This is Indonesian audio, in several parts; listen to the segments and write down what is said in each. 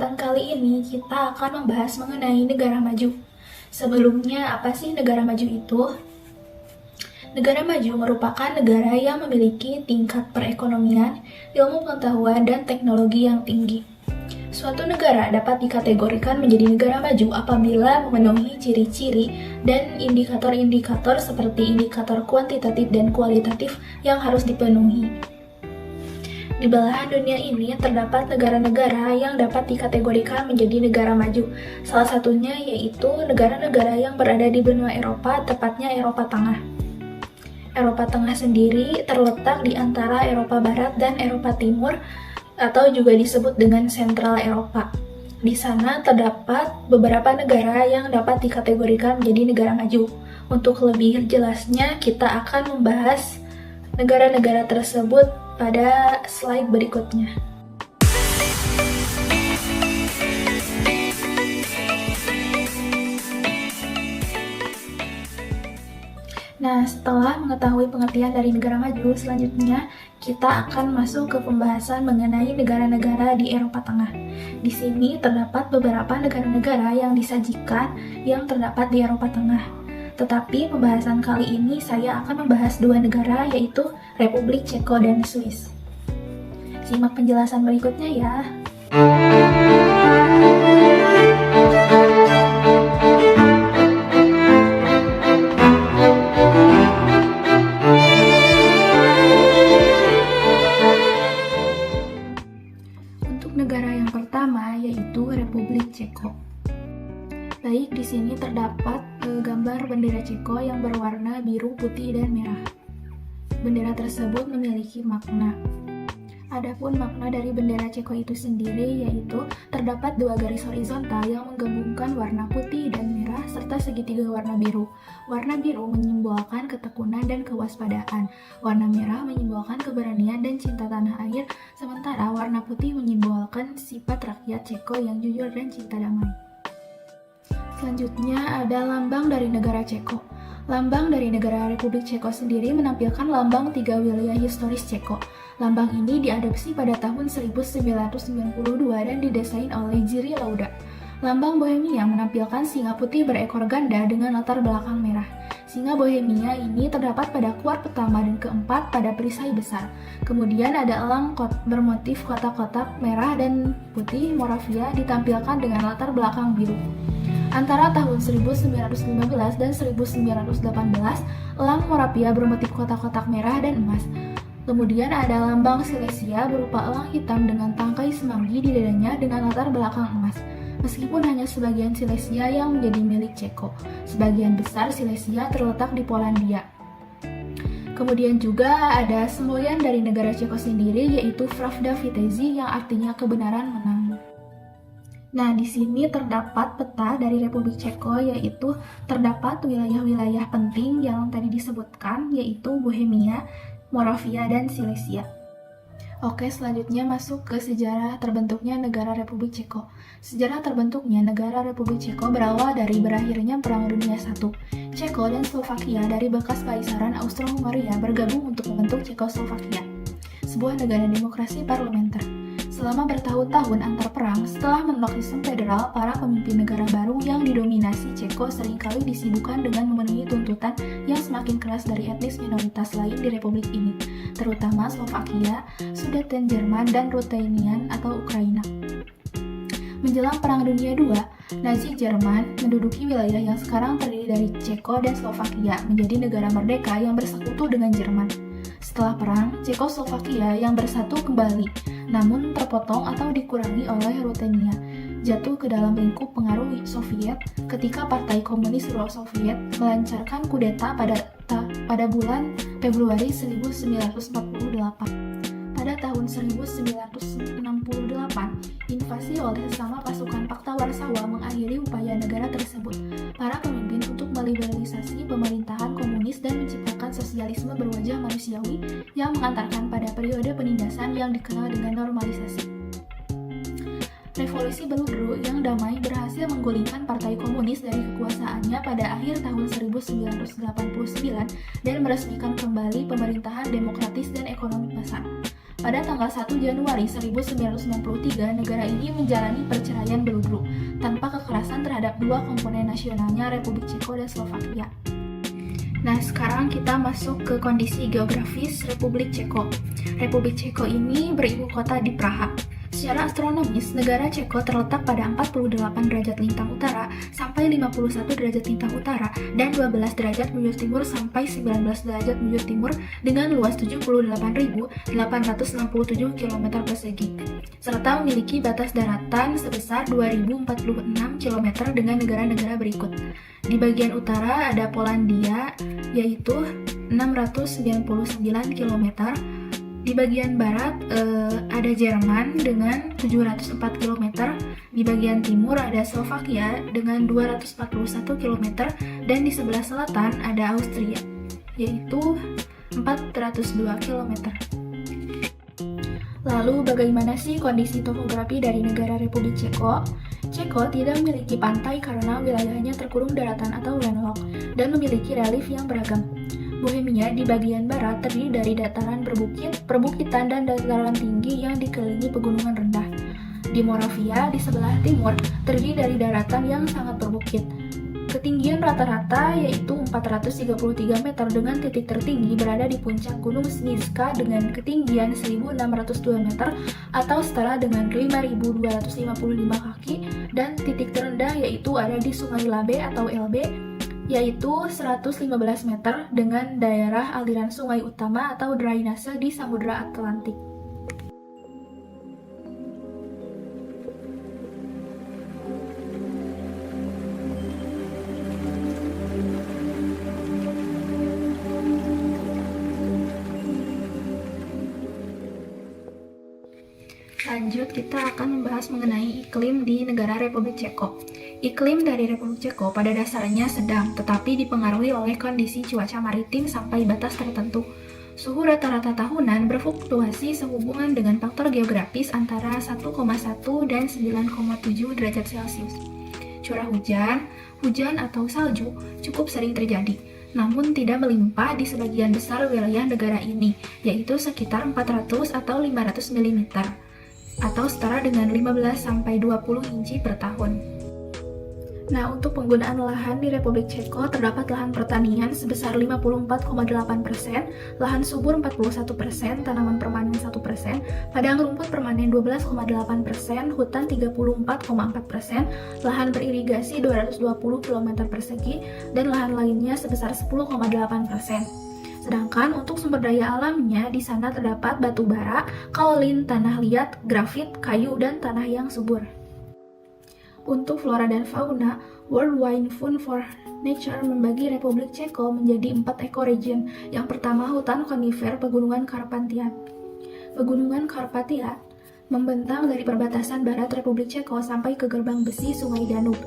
kesempatan kali ini kita akan membahas mengenai negara maju. Sebelumnya, apa sih negara maju itu? Negara maju merupakan negara yang memiliki tingkat perekonomian, ilmu pengetahuan, dan teknologi yang tinggi. Suatu negara dapat dikategorikan menjadi negara maju apabila memenuhi ciri-ciri dan indikator-indikator seperti indikator kuantitatif dan kualitatif yang harus dipenuhi. Di belahan dunia ini terdapat negara-negara yang dapat dikategorikan menjadi negara maju. Salah satunya yaitu negara-negara yang berada di benua Eropa, tepatnya Eropa Tengah. Eropa Tengah sendiri terletak di antara Eropa Barat dan Eropa Timur, atau juga disebut dengan Sentral Eropa. Di sana terdapat beberapa negara yang dapat dikategorikan menjadi negara maju. Untuk lebih jelasnya, kita akan membahas negara-negara tersebut pada slide berikutnya. Nah, setelah mengetahui pengertian dari negara maju, selanjutnya kita akan masuk ke pembahasan mengenai negara-negara di Eropa Tengah. Di sini terdapat beberapa negara-negara yang disajikan yang terdapat di Eropa Tengah. Tetapi pembahasan kali ini saya akan membahas dua negara, yaitu Republik Ceko dan Swiss. Simak penjelasan berikutnya ya. Untuk negara yang pertama yaitu Republik Ceko. Baik, di sini terdapat gambar bendera Ceko yang berwarna biru, putih, dan merah. Bendera tersebut memiliki makna. Adapun makna dari bendera Ceko itu sendiri yaitu terdapat dua garis horizontal yang menggabungkan warna putih dan merah serta segitiga warna biru. Warna biru menyimbolkan ketekunan dan kewaspadaan. Warna merah menyimbolkan keberanian dan cinta tanah air, sementara warna putih menyimbolkan sifat rakyat Ceko yang jujur dan cinta damai. Selanjutnya ada lambang dari negara Ceko. Lambang dari negara Republik Ceko sendiri menampilkan lambang tiga wilayah historis Ceko. Lambang ini diadopsi pada tahun 1992 dan didesain oleh Jiří Lauda. Lambang Bohemia menampilkan singa putih berekor ganda dengan latar belakang merah. Singa Bohemia ini terdapat pada kuart pertama dan keempat pada perisai besar. Kemudian ada elang bermotif kotak-kotak merah dan putih Moravia ditampilkan dengan latar belakang biru. Antara tahun 1915 dan 1918, elang Moravia bermotif kotak-kotak merah dan emas. Kemudian ada lambang Silesia berupa elang hitam dengan tangkai semanggi di dadanya dengan latar belakang emas. Meskipun hanya sebagian Silesia yang menjadi milik Ceko, sebagian besar Silesia terletak di Polandia. Kemudian juga ada semboyan dari negara Ceko sendiri yaitu Pravda Vitezi yang artinya kebenaran menang. Nah, di sini terdapat peta dari Republik Ceko, yaitu terdapat wilayah-wilayah penting yang tadi disebutkan, yaitu Bohemia, Moravia, dan Silesia. Oke, selanjutnya masuk ke sejarah terbentuknya negara Republik Ceko. Sejarah terbentuknya negara Republik Ceko berawal dari berakhirnya Perang Dunia I. Ceko dan Slovakia dari bekas Kaisaran Austro-Hungaria bergabung untuk membentuk Cekoslovakia, sebuah negara demokrasi parlementer. Selama bertahun-tahun antar perang, setelah menolak sistem federal, para pemimpin negara baru yang didominasi Ceko seringkali disibukkan dengan memenuhi tuntutan yang semakin keras dari etnis minoritas lain di republik ini, terutama Slovakia, Sudeten Jerman, dan Ruthenian atau Ukraina. Menjelang Perang Dunia II, Nazi Jerman menduduki wilayah yang sekarang terdiri dari Ceko dan Slovakia menjadi negara merdeka yang bersekutu dengan Jerman. Setelah perang, Cekoslovakia yang bersatu kembali, namun terpotong atau dikurangi oleh Ruthenia, jatuh ke dalam lingkup pengaruh Soviet ketika Partai Komunis Uni Soviet melancarkan kudeta pada bulan Februari 1948. Pada tahun 1968, invasi oleh sesama pasukan Pakta Warsawa mengakhiri upaya negara tersebut. Para pemimpin untuk meliberalisasi pemerintahan komunis dan menciptakan sosialisme berwajah manusiawi yang mengantarkan pada periode penindasan yang dikenal dengan normalisasi. Revolusi Belugro yang damai berhasil menggulingkan Partai Komunis dari kekuasaannya pada akhir tahun 1989 dan meresmikan kembali pemerintahan demokratis dan ekonomi pasar. Pada tanggal 1 Januari 1993, negara ini menjalani perceraian beludru tanpa kekerasan terhadap dua komponen nasionalnya, Republik Ceko dan Slovakia. Nah, sekarang kita masuk ke kondisi geografis Republik Ceko. Republik Ceko ini beribu kota di Praha. Secara astronomis, negara Ceko terletak pada 48 derajat lintang utara sampai 51 derajat lintang utara dan 12 derajat bujur timur sampai 19 derajat bujur timur dengan luas 78.867 km persegi, serta memiliki batas daratan sebesar 2.046 km dengan negara-negara berikut. Di bagian utara ada Polandia, yaitu 699 km. Di bagian barat ada Jerman dengan 704 km, di bagian timur ada Slovakia dengan 241 km, dan di sebelah selatan ada Austria, yaitu 402 km. Lalu bagaimana sih kondisi topografi dari negara Republik Ceko? Ceko tidak memiliki pantai karena wilayahnya terkurung daratan atau landlocked dan memiliki relief yang beragam. Bohemia di bagian barat terdiri dari dataran perbukitan dan dataran tinggi yang dikelilingi pegunungan rendah. Di Moravia di sebelah timur terdiri dari daratan yang sangat berbukit. Ketinggian rata-rata yaitu 433 meter dengan titik tertinggi berada di puncak Gunung Sniezka dengan ketinggian 1602 meter atau setara dengan 5255 kaki, dan titik terendah yaitu ada di Sungai Labe atau Elbe yaitu 115 meter dengan daerah aliran sungai utama atau drainase di Samudra Atlantik. Lanjut, kita akan membahas mengenai iklim di negara Republik Ceko. Iklim dari Republik Ceko pada dasarnya sedang, tetapi dipengaruhi oleh kondisi cuaca maritim sampai batas tertentu. Suhu rata-rata tahunan berfluktuasi sehubungan dengan faktor geografis antara 1,1 dan 9,7 derajat Celcius. Curah hujan atau salju cukup sering terjadi, namun tidak melimpah di sebagian besar wilayah negara ini, yaitu sekitar 400 atau 500 mm, atau setara dengan 15-20 inci per tahun. Nah, untuk penggunaan lahan di Republik Ceko terdapat lahan pertanian sebesar 54,8%, lahan subur 41%, tanaman permanen 1%, padang rumput permanen 12,8%, hutan 34,4%, lahan beririgasi 220 km persegi, dan lahan lainnya sebesar 10,8%. Sedangkan untuk sumber daya alamnya di sana terdapat batu bara, kaolin, tanah liat, grafit, kayu, dan tanah yang subur. Untuk flora dan fauna, World Wide Fund for Nature membagi Republik Ceko menjadi 4 ekoregion. Yang pertama, hutan konifer Pegunungan Karpatia. Pegunungan Karpatia membentang dari perbatasan barat Republik Ceko sampai ke gerbang besi Sungai Danube.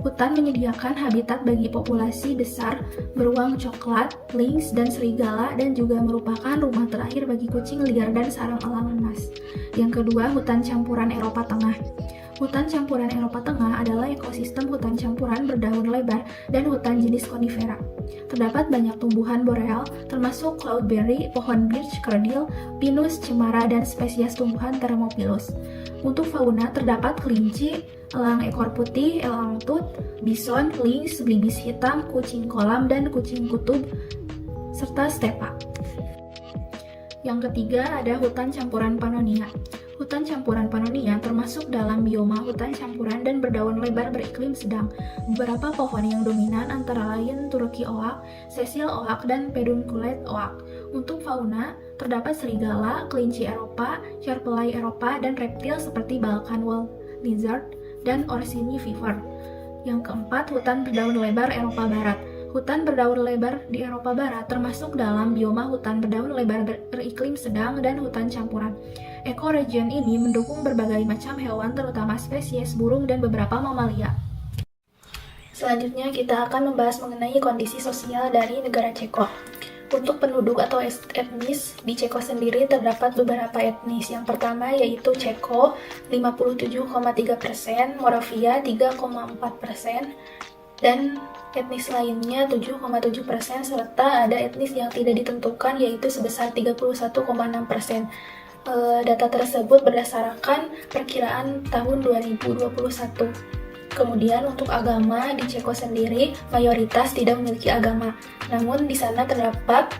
Hutan menyediakan habitat bagi populasi besar beruang coklat, lynx, dan serigala, dan juga merupakan rumah terakhir bagi kucing liar dan sarang elang emas. Yang kedua, hutan campuran Eropa Tengah. Hutan campuran Eropa Tengah adalah ekosistem hutan campuran berdaun lebar dan hutan jenis konifera. Terdapat banyak tumbuhan boreal, termasuk cloudberry, pohon birch, kerdil, pinus, cemara, dan spesies tumbuhan Thermophilus. Untuk fauna terdapat kelinci, elang ekor putih, elang tut, bison, lynx, belibis hitam, kucing kolam, dan kucing kutub, serta stepa. Yang ketiga ada hutan campuran Pannonia. Hutan campuran Pannonia termasuk dalam bioma hutan campuran dan berdaun lebar beriklim sedang. Beberapa pohon yang dominan antara lain Turkey oak, Cecil oak, dan Pedunculate oak. Untuk fauna, terdapat serigala, kelinci Eropa, carpelai Eropa, dan reptil seperti Balkan wall lizard dan Orsini viver. Yang keempat, hutan berdaun lebar Eropa Barat. Hutan berdaun lebar di Eropa Barat termasuk dalam bioma hutan berdaun lebar beriklim sedang dan hutan campuran. Ekoregion ini mendukung berbagai macam hewan, terutama spesies burung dan beberapa mamalia. Selanjutnya kita akan membahas mengenai kondisi sosial dari negara Ceko. Untuk penduduk atau etnis, di Ceko sendiri terdapat beberapa etnis. Yang pertama yaitu Ceko 57,3%, Moravia 3,4%, dan etnis lainnya 7,7%, serta ada etnis yang tidak ditentukan yaitu sebesar 31,6%. Data tersebut berdasarkan perkiraan tahun 2021. Kemudian untuk agama di Ceko sendiri mayoritas tidak memiliki agama. Namun di sana terdapat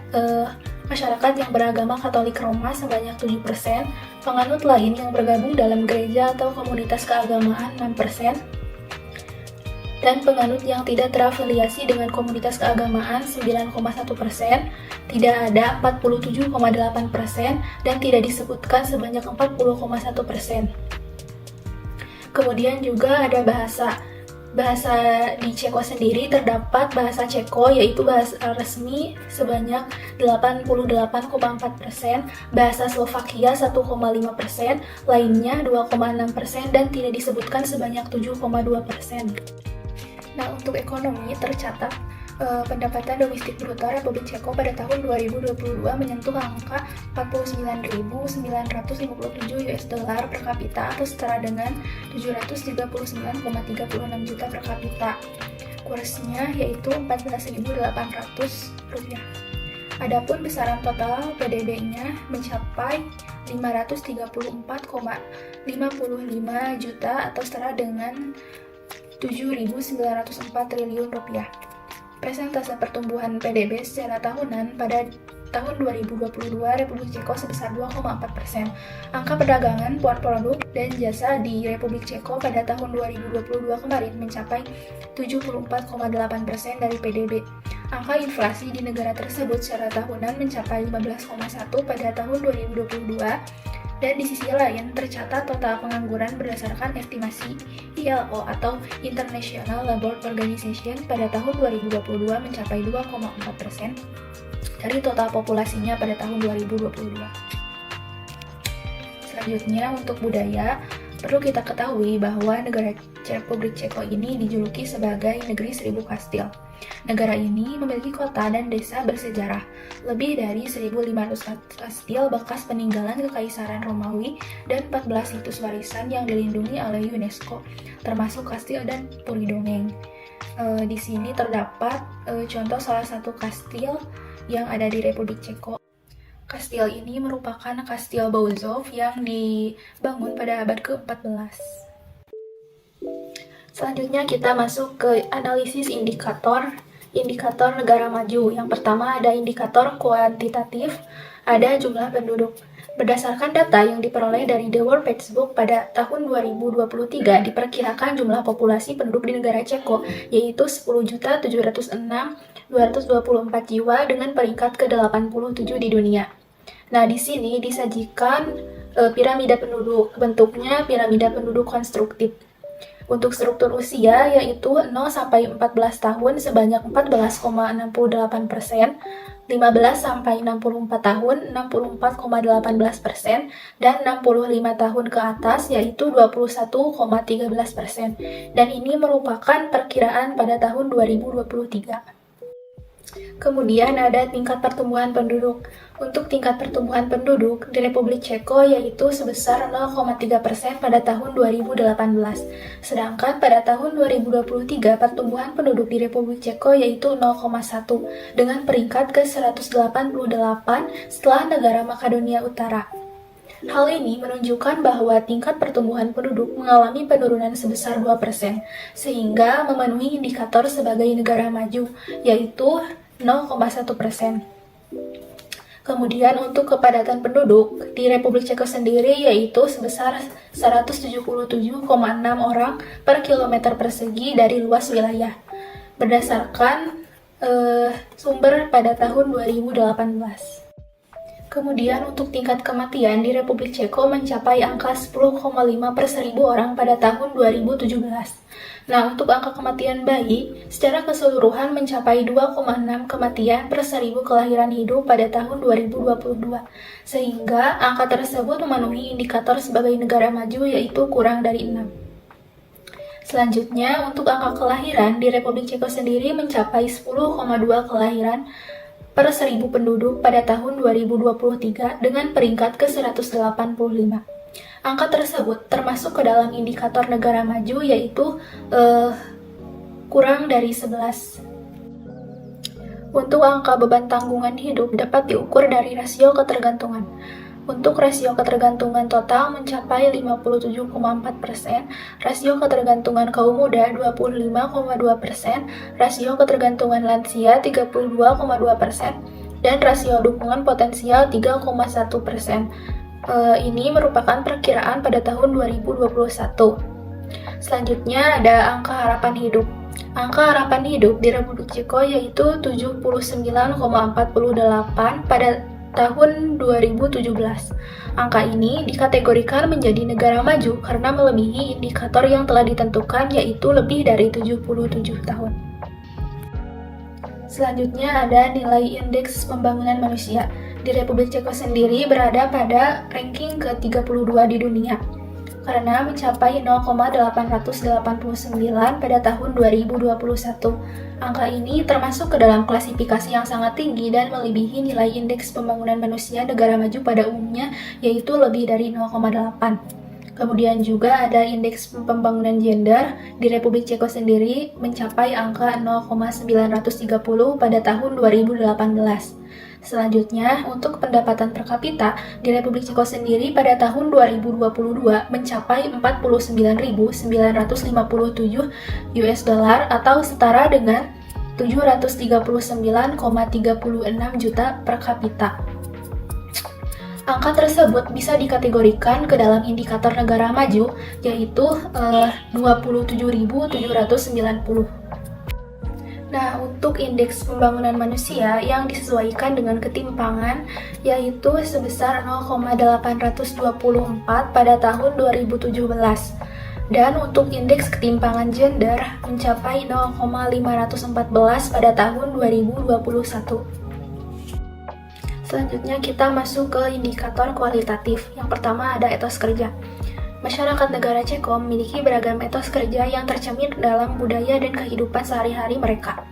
masyarakat yang beragama Katolik Roma sebanyak 7%, penganut lain yang bergabung dalam gereja atau komunitas keagamaan 6%, dan penganut yang tidak terafiliasi dengan komunitas keagamaan 9,1%, tidak ada 47,8%, dan tidak disebutkan sebanyak 40,1%. Kemudian juga ada bahasa. Bahasa di Ceko sendiri terdapat bahasa Ceko yaitu bahasa resmi sebanyak 88,4%, bahasa Slovakia 1,5%, lainnya 2,6%, dan tidak disebutkan sebanyak 7,2%. Nah, untuk ekonomi tercatat pendapatan domestik bruto Republik Ceko pada tahun 2022 menyentuh angka 49.957 US dollar per kapita atau setara dengan 739,36 juta per kapita. Kursnya yaitu 14.800 rupiah. Adapun besaran total PDB-nya mencapai 534,55 juta atau setara dengan 7.904 triliun rupiah. Persentase pertumbuhan PDB secara tahunan pada tahun 2022 Republik Ceko sebesar 2,4%. Angka perdagangan produk dan jasa di Republik Ceko pada tahun 2022 kemarin mencapai 74,8% dari PDB. Angka inflasi di negara tersebut secara tahunan mencapai 15,1% pada tahun 2022. Dan di sisi lain, tercatat total pengangguran berdasarkan estimasi ILO atau International Labour Organization pada tahun 2022 mencapai 2,4% dari total populasinya pada tahun 2022. Selanjutnya, untuk budaya, perlu kita ketahui bahwa negara Republik Ceko ini dijuluki sebagai negeri 1000 kastil. Negara ini memiliki kota dan desa bersejarah. Lebih dari 1.500 kastil bekas peninggalan Kekaisaran Romawi dan 14 situs warisan yang dilindungi oleh UNESCO, termasuk kastil dan puri dongeng. Di sini terdapat contoh salah satu kastil yang ada di Republik Ceko. Kastil ini merupakan Kastil Bełżów yang dibangun pada abad ke-14. Selanjutnya kita masuk ke analisis indikator negara maju. Yang pertama ada indikator kuantitatif, ada jumlah penduduk. Berdasarkan data yang diperoleh dari The World Facebook pada tahun 2023, diperkirakan jumlah populasi penduduk di negara Ceko yaitu 10.706.224 jiwa dengan peringkat ke-87 di dunia. Nah, di sini disajikan piramida penduduk. Bentuknya piramida penduduk konstruktif. Untuk struktur usia yaitu 0 sampai 14 tahun sebanyak 14,68%, 15 sampai 64 tahun 64,18%, dan 65 tahun ke atas yaitu 21,13%. Dan ini merupakan perkiraan pada tahun 2023. Kemudian ada tingkat pertumbuhan penduduk. Untuk tingkat pertumbuhan penduduk di Republik Ceko yaitu sebesar 0,3% pada tahun 2018. Sedangkan pada tahun 2023 pertumbuhan penduduk di Republik Ceko yaitu 0,1 dengan peringkat ke-188 setelah negara Makedonia Utara. Hal ini menunjukkan bahwa tingkat pertumbuhan penduduk mengalami penurunan sebesar 2%, sehingga memenuhi indikator sebagai negara maju, yaitu 0,1%. Kemudian untuk kepadatan penduduk di Republik Ceko sendiri yaitu sebesar 177,6 orang per kilometer persegi dari luas wilayah, berdasarkan sumber pada tahun 2018. Kemudian untuk tingkat kematian di Republik Ceko mencapai angka 10,5 per 1000 orang pada tahun 2017. Nah, untuk angka kematian bayi secara keseluruhan mencapai 2,6 kematian per 1000 kelahiran hidup pada tahun 2022. Sehingga angka tersebut memenuhi indikator sebagai negara maju yaitu kurang dari 6. Selanjutnya, untuk angka kelahiran di Republik Ceko sendiri mencapai 10,2 kelahiran per 1000 penduduk pada tahun 2023 dengan peringkat ke-185. Angka tersebut termasuk ke dalam indikator negara maju yaitu kurang dari 11. Untuk angka beban tanggungan hidup dapat diukur dari rasio ketergantungan. Untuk rasio ketergantungan total mencapai 57,4%, rasio ketergantungan kaum muda 25,2%, rasio ketergantungan lansia 32,2%, dan rasio dukungan potensial 3,1%. Ini merupakan perkiraan pada tahun 2021. Selanjutnya ada angka harapan hidup. Angka harapan hidup di Republik Ceko yaitu 79,48 pada tahun 2017. Angka ini dikategorikan menjadi negara maju karena melebihi indikator yang telah ditentukan yaitu lebih dari 77 tahun. Selanjutnya ada nilai indeks pembangunan manusia. Di Republik Ceko sendiri berada pada ranking ke-32 di dunia karena mencapai 0,889 pada tahun 2021. Angka ini termasuk ke dalam klasifikasi yang sangat tinggi dan melebihi nilai indeks pembangunan manusia negara maju pada umumnya, yaitu lebih dari 0,8. Kemudian juga ada indeks pembangunan gender di Republik Ceko sendiri mencapai angka 0,930 pada tahun 2018. Selanjutnya, untuk pendapatan per kapita di Republik Ceko sendiri pada tahun 2022 mencapai 49.957 US dollar atau setara dengan 739,36 juta per kapita. Angka tersebut bisa dikategorikan ke dalam indikator negara maju, yaitu 27.790. Nah, untuk indeks pembangunan manusia yang disesuaikan dengan ketimpangan yaitu sebesar 0,824 pada tahun 2017. Dan untuk indeks ketimpangan gender mencapai 0,514 pada tahun 2021. Selanjutnya kita masuk ke indikator kualitatif. Yang pertama ada etos kerja. Masyarakat negara Ceko memiliki beragam etos kerja yang tercermin dalam budaya dan kehidupan sehari-hari mereka.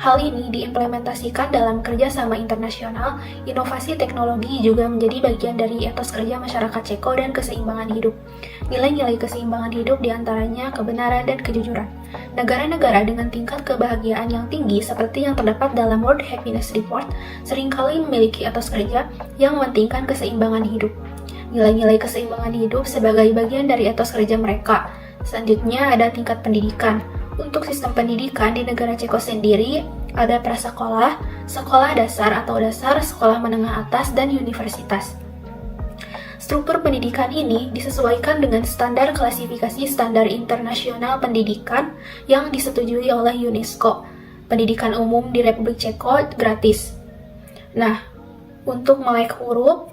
Hal ini diimplementasikan dalam kerjasama internasional, inovasi teknologi juga menjadi bagian dari etos kerja masyarakat Ceko dan keseimbangan hidup. Nilai-nilai keseimbangan hidup diantaranya kebenaran dan kejujuran. Negara-negara dengan tingkat kebahagiaan yang tinggi seperti yang terdapat dalam World Happiness Report seringkali memiliki etos kerja yang mementingkan keseimbangan hidup. Nilai-nilai keseimbangan hidup sebagai bagian dari etos kerja mereka. Selanjutnya ada tingkat pendidikan. Untuk sistem pendidikan di negara Ceko sendiri ada prasekolah, sekolah dasar atau dasar, sekolah menengah atas, dan universitas. Struktur pendidikan ini disesuaikan dengan standar klasifikasi standar internasional pendidikan yang disetujui oleh UNESCO. Pendidikan umum di Republik Ceko gratis. Nah, untuk melek huruf,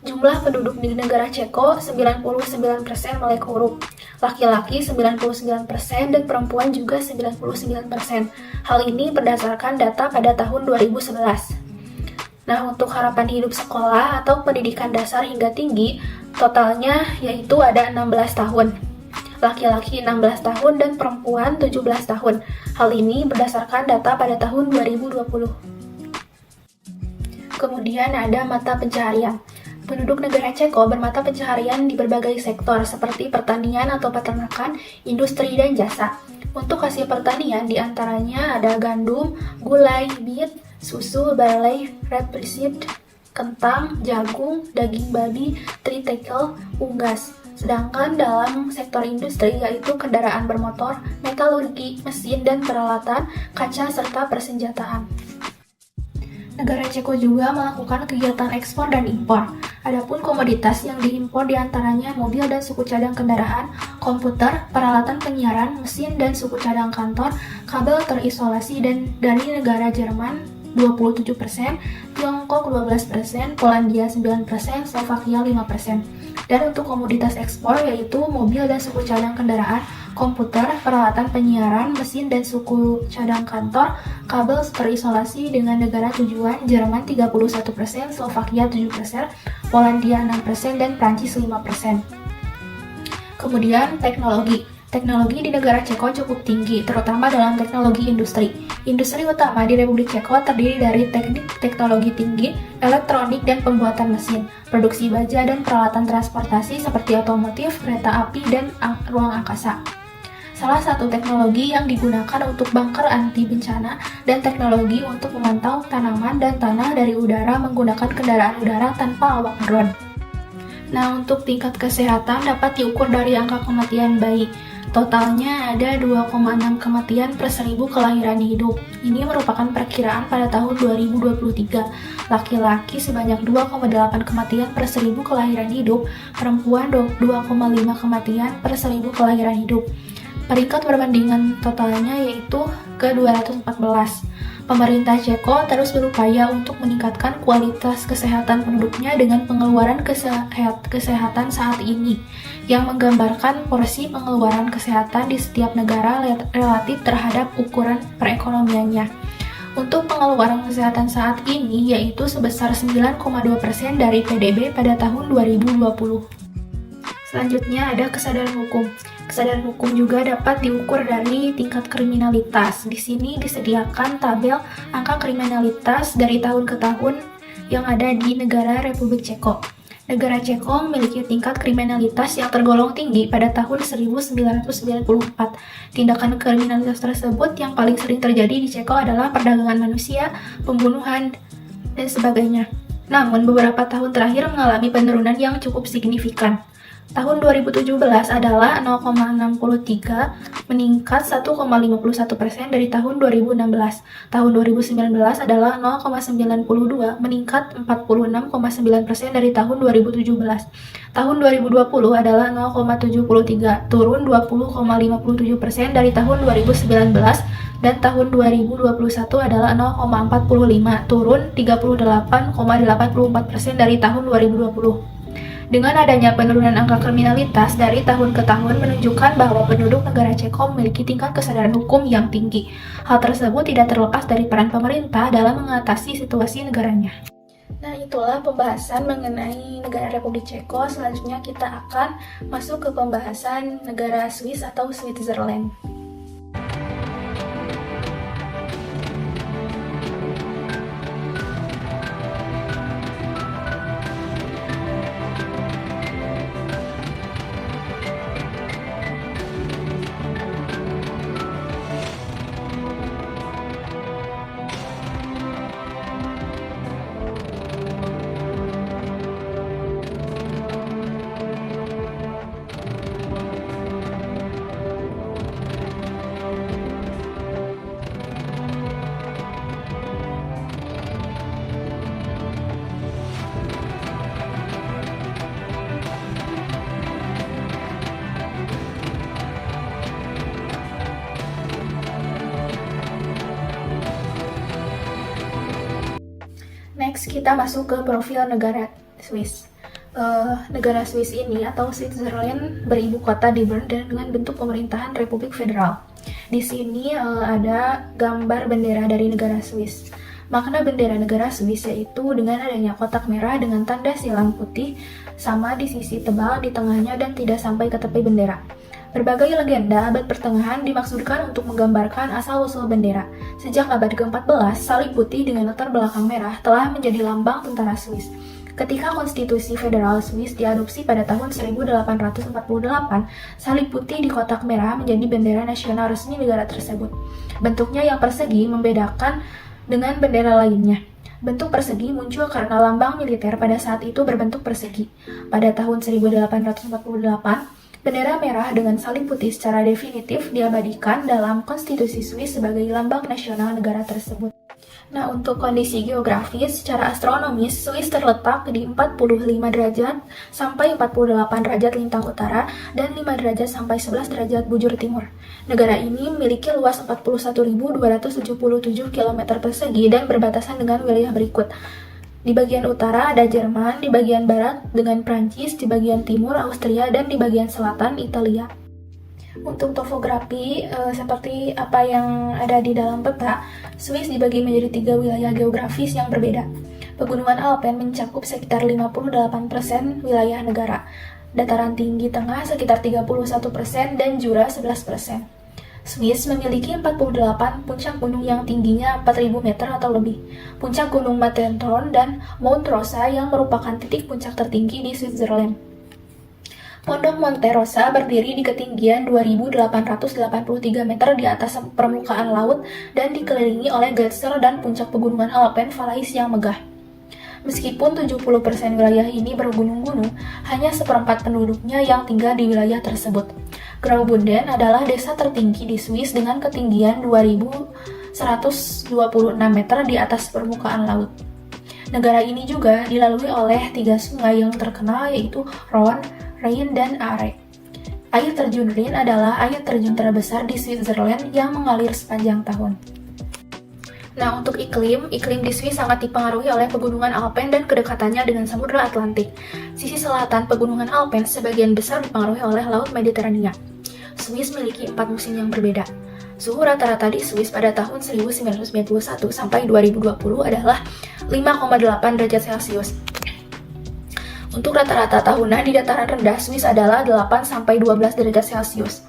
jumlah penduduk di negara Ceko 99% melek huruf. Laki-laki 99% dan perempuan juga 99%. Hal ini berdasarkan data pada tahun 2011. Nah, untuk harapan hidup sekolah atau pendidikan dasar hingga tinggi, totalnya yaitu ada 16 tahun. Laki-laki 16 tahun dan perempuan 17 tahun. Hal ini berdasarkan data pada tahun 2020. Kemudian ada mata pencaharian. Penduduk negara Ceko bermata pencaharian di berbagai sektor seperti pertanian atau peternakan, industri, dan jasa. Untuk hasil pertanian diantaranya ada gandum, gulai, bit, susu, barley, rapeseed, kentang, jagung, daging babi, triticale, unggas. Sedangkan dalam sektor industri yaitu kendaraan bermotor, metalurgi, mesin dan peralatan, kaca, serta persenjataan. Negara Ceko juga melakukan kegiatan ekspor dan impor. Adapun komoditas yang diimpor diantaranya mobil dan suku cadang kendaraan, komputer, peralatan penyiaran, mesin dan suku cadang kantor, kabel terisolasi dan dari negara Jerman 27%, Tiongkok 12%, Polandia 9%, Slovakia 5%. Dan untuk komoditas ekspor yaitu mobil dan suku cadang kendaraan, komputer, peralatan penyiaran, mesin dan suku cadang kantor, kabel terisolasi dengan negara tujuan Jerman 31%, Slovakia 7%, Polandia 6%, dan Prancis 5%. Kemudian teknologi. Teknologi di negara Ceko cukup tinggi, terutama dalam teknologi industri. Industri utama di Republik Ceko terdiri dari teknik teknologi tinggi, elektronik, dan pembuatan mesin, produksi baja dan peralatan transportasi seperti otomotif, kereta api, dan ruang angkasa. Salah satu teknologi yang digunakan untuk bunker anti bencana dan teknologi untuk memantau tanaman dan tanah dari udara menggunakan kendaraan udara tanpa awak drone. Nah, untuk tingkat kesehatan dapat diukur dari angka kematian bayi. Totalnya ada 2,6 kematian per 1000 kelahiran hidup. Ini merupakan perkiraan pada tahun 2023. Laki-laki sebanyak 2,8 kematian per 1000 kelahiran hidup, perempuan 2,5 kematian per 1000 kelahiran hidup. Peringkat perbandingan totalnya yaitu ke-214. Pemerintah Ceko terus berupaya untuk meningkatkan kualitas kesehatan penduduknya dengan pengeluaran kesehatan saat ini, yang menggambarkan porsi pengeluaran kesehatan di setiap negara relatif terhadap ukuran perekonomiannya. Untuk pengeluaran kesehatan saat ini yaitu sebesar 9,2% dari PDB pada tahun 2020. Selanjutnya ada kesadaran hukum. Kesadaran hukum juga dapat diukur dari tingkat kriminalitas. Di sini disediakan tabel angka kriminalitas dari tahun ke tahun yang ada di negara Republik Ceko. Negara Ceko memiliki tingkat kriminalitas yang tergolong tinggi pada tahun 1994. Tindakan kriminalitas tersebut yang paling sering terjadi di Ceko adalah perdagangan manusia, pembunuhan, dan sebagainya. Namun beberapa tahun terakhir mengalami penurunan yang cukup signifikan. Tahun 2017 adalah 0,63, meningkat 1,51% dari tahun 2016. Tahun 2019 adalah 0,92, meningkat 46,9% dari tahun 2017. Tahun 2020 adalah 0,73, turun 20,57% dari tahun 2019. Dan tahun 2021 adalah 0,45, turun 38,84% dari tahun 2020. Dengan adanya penurunan angka kriminalitas dari tahun ke tahun menunjukkan bahwa penduduk negara Ceko memiliki tingkat kesadaran hukum yang tinggi. Hal tersebut tidak terlepas dari peran pemerintah dalam mengatasi situasi negaranya. Nah, itulah pembahasan mengenai negara Republik Ceko. Selanjutnya kita akan masuk ke pembahasan negara Swiss atau Switzerland. Next, kita masuk ke profil negara Swiss. Negara Swiss ini atau Switzerland beribu kota di Bern dan dengan bentuk pemerintahan Republik Federal. Di sini ada gambar bendera dari negara Swiss. Makna bendera negara Swiss yaitu dengan adanya kotak merah dengan tanda silang putih sama di sisi tebal di tengahnya dan tidak sampai ke tepi bendera. Berbagai legenda abad pertengahan dimaksudkan untuk menggambarkan asal-usul bendera. Sejak abad ke-14, salib putih dengan latar belakang merah telah menjadi lambang tentara Swiss. Ketika Konstitusi Federal Swiss diadopsi pada tahun 1848, salib putih di kotak merah menjadi bendera nasional resmi negara tersebut. Bentuknya yang persegi membedakan dengan bendera lainnya. Bentuk persegi muncul karena lambang militer pada saat itu berbentuk persegi. Pada tahun 1848, bendera merah dengan salib putih secara definitif diabadikan dalam Konstitusi Swiss sebagai lambang nasional negara tersebut. Nah, untuk kondisi geografis, secara astronomis, Swiss terletak di 45 derajat sampai 48 derajat lintang utara dan 5 derajat sampai 11 derajat bujur timur. Negara ini memiliki luas 41.277 km persegi dan berbatasan dengan wilayah berikut. Di bagian utara ada Jerman, di bagian barat dengan Prancis, di bagian timur Austria, dan di bagian selatan Italia. Untuk topografi, seperti apa yang ada di dalam peta, Swiss dibagi menjadi 3 wilayah geografis yang berbeda. Pegunungan Alpen mencakup sekitar 58% wilayah negara, dataran tinggi tengah sekitar 31% dan Jura 11%. Swiss memiliki 48 puncak gunung yang tingginya 4.000 meter atau lebih. Puncak Gunung Matterhorn dan Mount Rosa yang merupakan titik puncak tertinggi di Switzerland. Pondok Monte Rosa berdiri di ketinggian 2.883 meter di atas permukaan laut dan dikelilingi oleh gletser dan puncak pegunungan Alpen Valais yang megah. Meskipun 70% wilayah ini bergunung-gunung, hanya seperempat penduduknya yang tinggal di wilayah tersebut. Graubünden adalah desa tertinggi di Swiss dengan ketinggian 2.126 meter di atas permukaan laut. Negara ini juga dilalui oleh 3 sungai yang terkenal, yaitu Rhone, Rhine, dan Are. Air terjun Rhine adalah air terjun terbesar di Switzerland yang mengalir sepanjang tahun. Nah, untuk iklim di Swiss sangat dipengaruhi oleh pegunungan Alpen dan kedekatannya dengan Samudra Atlantik. Sisi selatan pegunungan Alpen sebagian besar dipengaruhi oleh Laut Mediterania. Swiss memiliki 4 musim yang berbeda. Suhu rata-rata di Swiss pada tahun 1991 sampai 2020 adalah 5,8 derajat Celcius. Untuk rata-rata tahunan di dataran rendah Swiss adalah 8 sampai 12 derajat Celcius.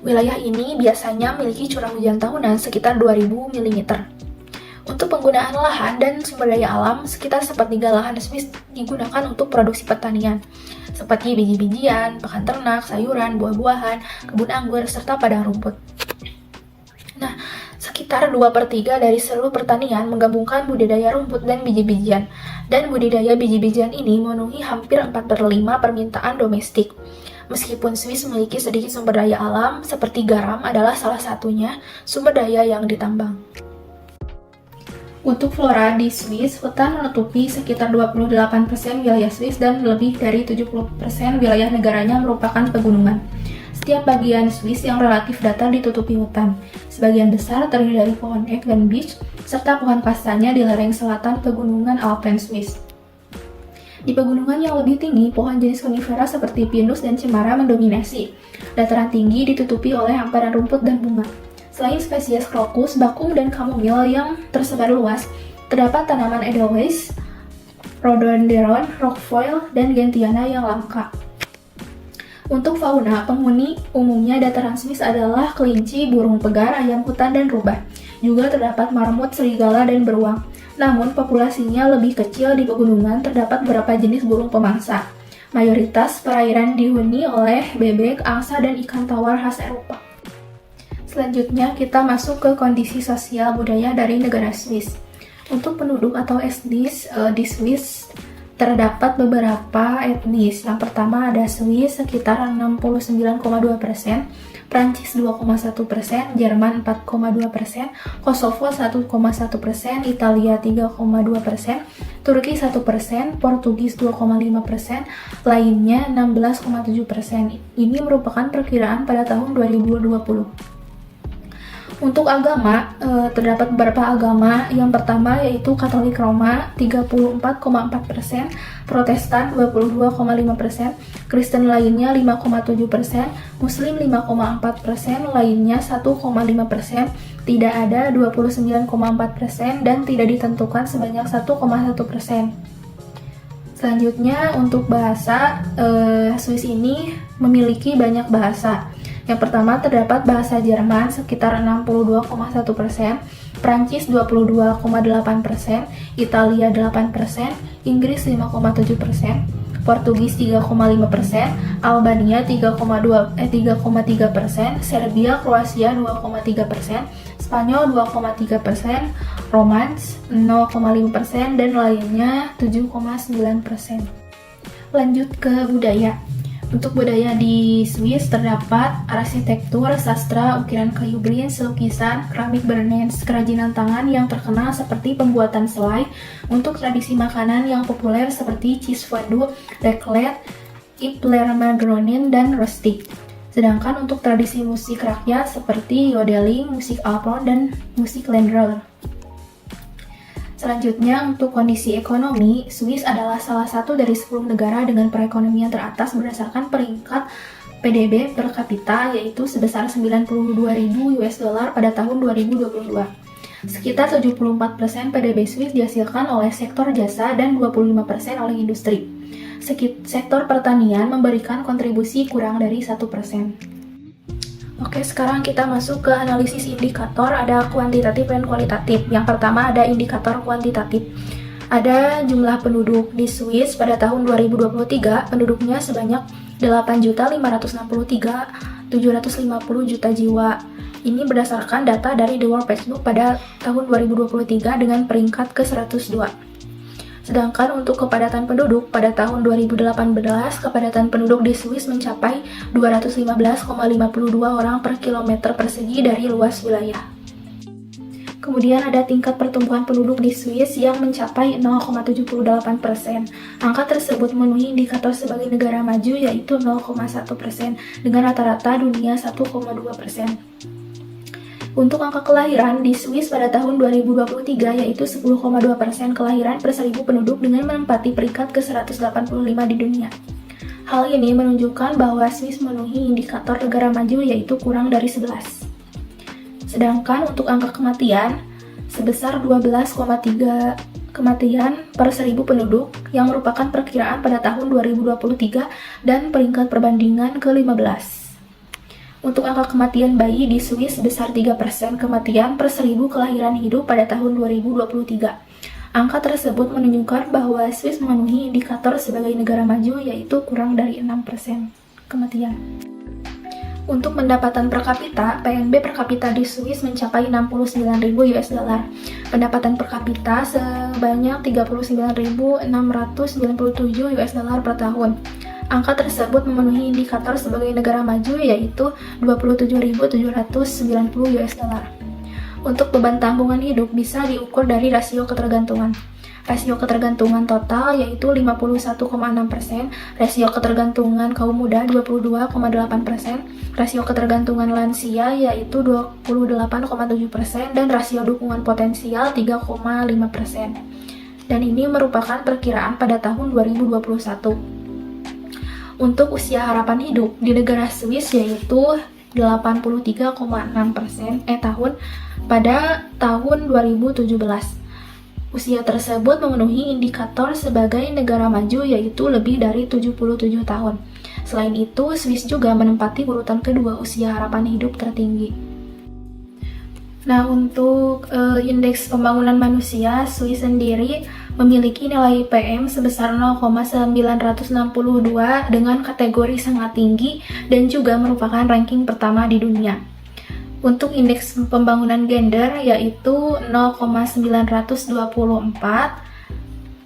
Wilayah ini biasanya memiliki curah hujan tahunan sekitar 2000 mm. Untuk penggunaan lahan dan sumber daya alam, sekitar sepertiga lahan Swiss digunakan untuk produksi pertanian, seperti biji-bijian, pakan ternak, sayuran, buah-buahan, kebun anggur, serta padang rumput. Nah, sekitar 2/3 dari seluruh pertanian menggabungkan budidaya rumput dan biji-bijian, dan budidaya biji-bijian ini memenuhi hampir 4/5 permintaan domestik. Meskipun Swiss memiliki sedikit sumber daya alam, seperti garam adalah salah satunya sumber daya yang ditambang. Untuk flora di Swiss, hutan menutupi sekitar 28% wilayah Swiss dan lebih dari 70% wilayah negaranya merupakan pegunungan. Setiap bagian Swiss yang relatif datar ditutupi hutan. Sebagian besar terdiri dari pohon ek dan beech, serta pohon kastanya di lereng selatan pegunungan Alpen Swiss. Di pegunungan yang lebih tinggi, pohon jenis konifera seperti pinus dan cemara mendominasi. Dataran tinggi ditutupi oleh hamparan rumput dan bunga. Selain spesies krokus, bakung, dan kamomil yang tersebar luas, terdapat tanaman edelweiss, rhododendron, roquefort, dan gentiana yang langka. Untuk fauna, penghuni umumnya dataran Swiss adalah kelinci, burung pegar, ayam hutan, dan rubah. Juga terdapat marmut, serigala, dan beruang. Namun, populasinya lebih kecil di pegunungan, terdapat beberapa jenis burung pemangsa. Mayoritas perairan dihuni oleh bebek, angsa, dan ikan tawar khas Eropa. Selanjutnya, kita masuk ke kondisi sosial budaya dari negara Swiss. Untuk penduduk atau etnis di Swiss, terdapat beberapa etnis. Yang pertama ada Swiss sekitar 69,2%, Prancis 2,1%, Jerman 4,2%, Kosovo 1,1%, Italia 3,2%, Turki 1%, Portugis 2,5%, lainnya 16,7%. Ini merupakan perkiraan pada tahun 2020. Untuk agama, terdapat beberapa agama. Yang pertama yaitu Katolik Roma 34,4%, Protestan 22,5%, Kristen lainnya 5,7%, Muslim 5,4%, lainnya 1,5%, tidak ada 29,4%, dan tidak ditentukan sebanyak 1,1%. Selanjutnya untuk bahasa, Swiss ini memiliki banyak bahasa. Yang pertama terdapat bahasa Jerman sekitar 62,1%, Prancis 22,8%, Italia 8%, Inggris 5,7%, Portugis 3,5%, Albania 3,3%, Serbia, Kroasia 2,3%, Spanyol 2,3%, Romans 0,5%, dan lainnya 7,9%. Lanjut ke budaya. Untuk budaya di Swiss terdapat arsitektur, sastra, ukiran kayu bronze, lukisan, keramik Bernese, kerajinan tangan yang terkenal seperti pembuatan selai, untuk tradisi makanan yang populer seperti cheese fondue, raclette, Iplermagronen, dan rösti. Sedangkan untuk tradisi musik rakyat seperti yodeling, musik Alphorn, dan musik Ländler. Selanjutnya, untuk kondisi ekonomi, Swiss adalah salah satu dari 10 negara dengan perekonomian teratas berdasarkan peringkat PDB per kapita, yaitu sebesar 92.000 US$ pada tahun 2022. Sekitar 74% PDB Swiss dihasilkan oleh sektor jasa dan 25% oleh industri. Sektor pertanian memberikan kontribusi kurang dari 1%. Oke, sekarang kita masuk ke analisis indikator. Ada kuantitatif dan kualitatif. Yang pertama ada indikator kuantitatif. Ada jumlah penduduk di Swiss pada tahun 2023, penduduknya sebanyak 8.563.750 juta jiwa. Ini berdasarkan data dari The World Factbook pada tahun 2023 dengan peringkat ke-102. Sedangkan untuk kepadatan penduduk, pada tahun 2018, kepadatan penduduk di Swiss mencapai 215,52 orang per kilometer persegi dari luas wilayah. Kemudian ada tingkat pertumbuhan penduduk di Swiss yang mencapai 0,78%. Angka tersebut memenuhi indikator sebagai negara maju yaitu 0,1% dengan rata-rata dunia 1,2%. Untuk angka kelahiran di Swiss pada tahun 2023 yaitu 10,2% kelahiran per 1000 penduduk dengan menempati peringkat ke-185 di dunia. Hal ini menunjukkan bahwa Swiss memenuhi indikator negara maju yaitu kurang dari 11. Sedangkan untuk angka kematian sebesar 12,3 kematian per 1000 penduduk yang merupakan perkiraan pada tahun 2023 dan peringkat perbandingan ke-15. Untuk angka kematian bayi di Swiss sebesar 3% kematian per 1000 kelahiran hidup pada tahun 2023. Angka tersebut menunjukkan bahwa Swiss memenuhi indikator sebagai negara maju yaitu kurang dari 6% kematian. Untuk pendapatan per kapita, PNB per kapita di Swiss mencapai 69.000 US dollar. Pendapatan per kapita sebanyak 39.697 US dollar per tahun. Angka tersebut memenuhi indikator sebagai negara maju yaitu 27.790 US dollar. Untuk beban tanggungan hidup bisa diukur dari rasio ketergantungan. Rasio ketergantungan total yaitu 51,6%, rasio ketergantungan kaum muda 22,8%, rasio ketergantungan lansia yaitu 28,7%, dan rasio dukungan potensial 3,5%. Dan ini merupakan perkiraan pada tahun 2021. Untuk usia harapan hidup di negara Swiss yaitu 83,6% tahun pada tahun 2017. Usia tersebut memenuhi indikator sebagai negara maju yaitu lebih dari 77 tahun. Selain itu, Swiss juga menempati urutan kedua usia harapan hidup tertinggi. Nah, untuk indeks pembangunan manusia, Swiss sendiri memiliki nilai PM sebesar 0,962 dengan kategori sangat tinggi dan juga merupakan ranking pertama di dunia. Untuk indeks pembangunan gender yaitu 0,924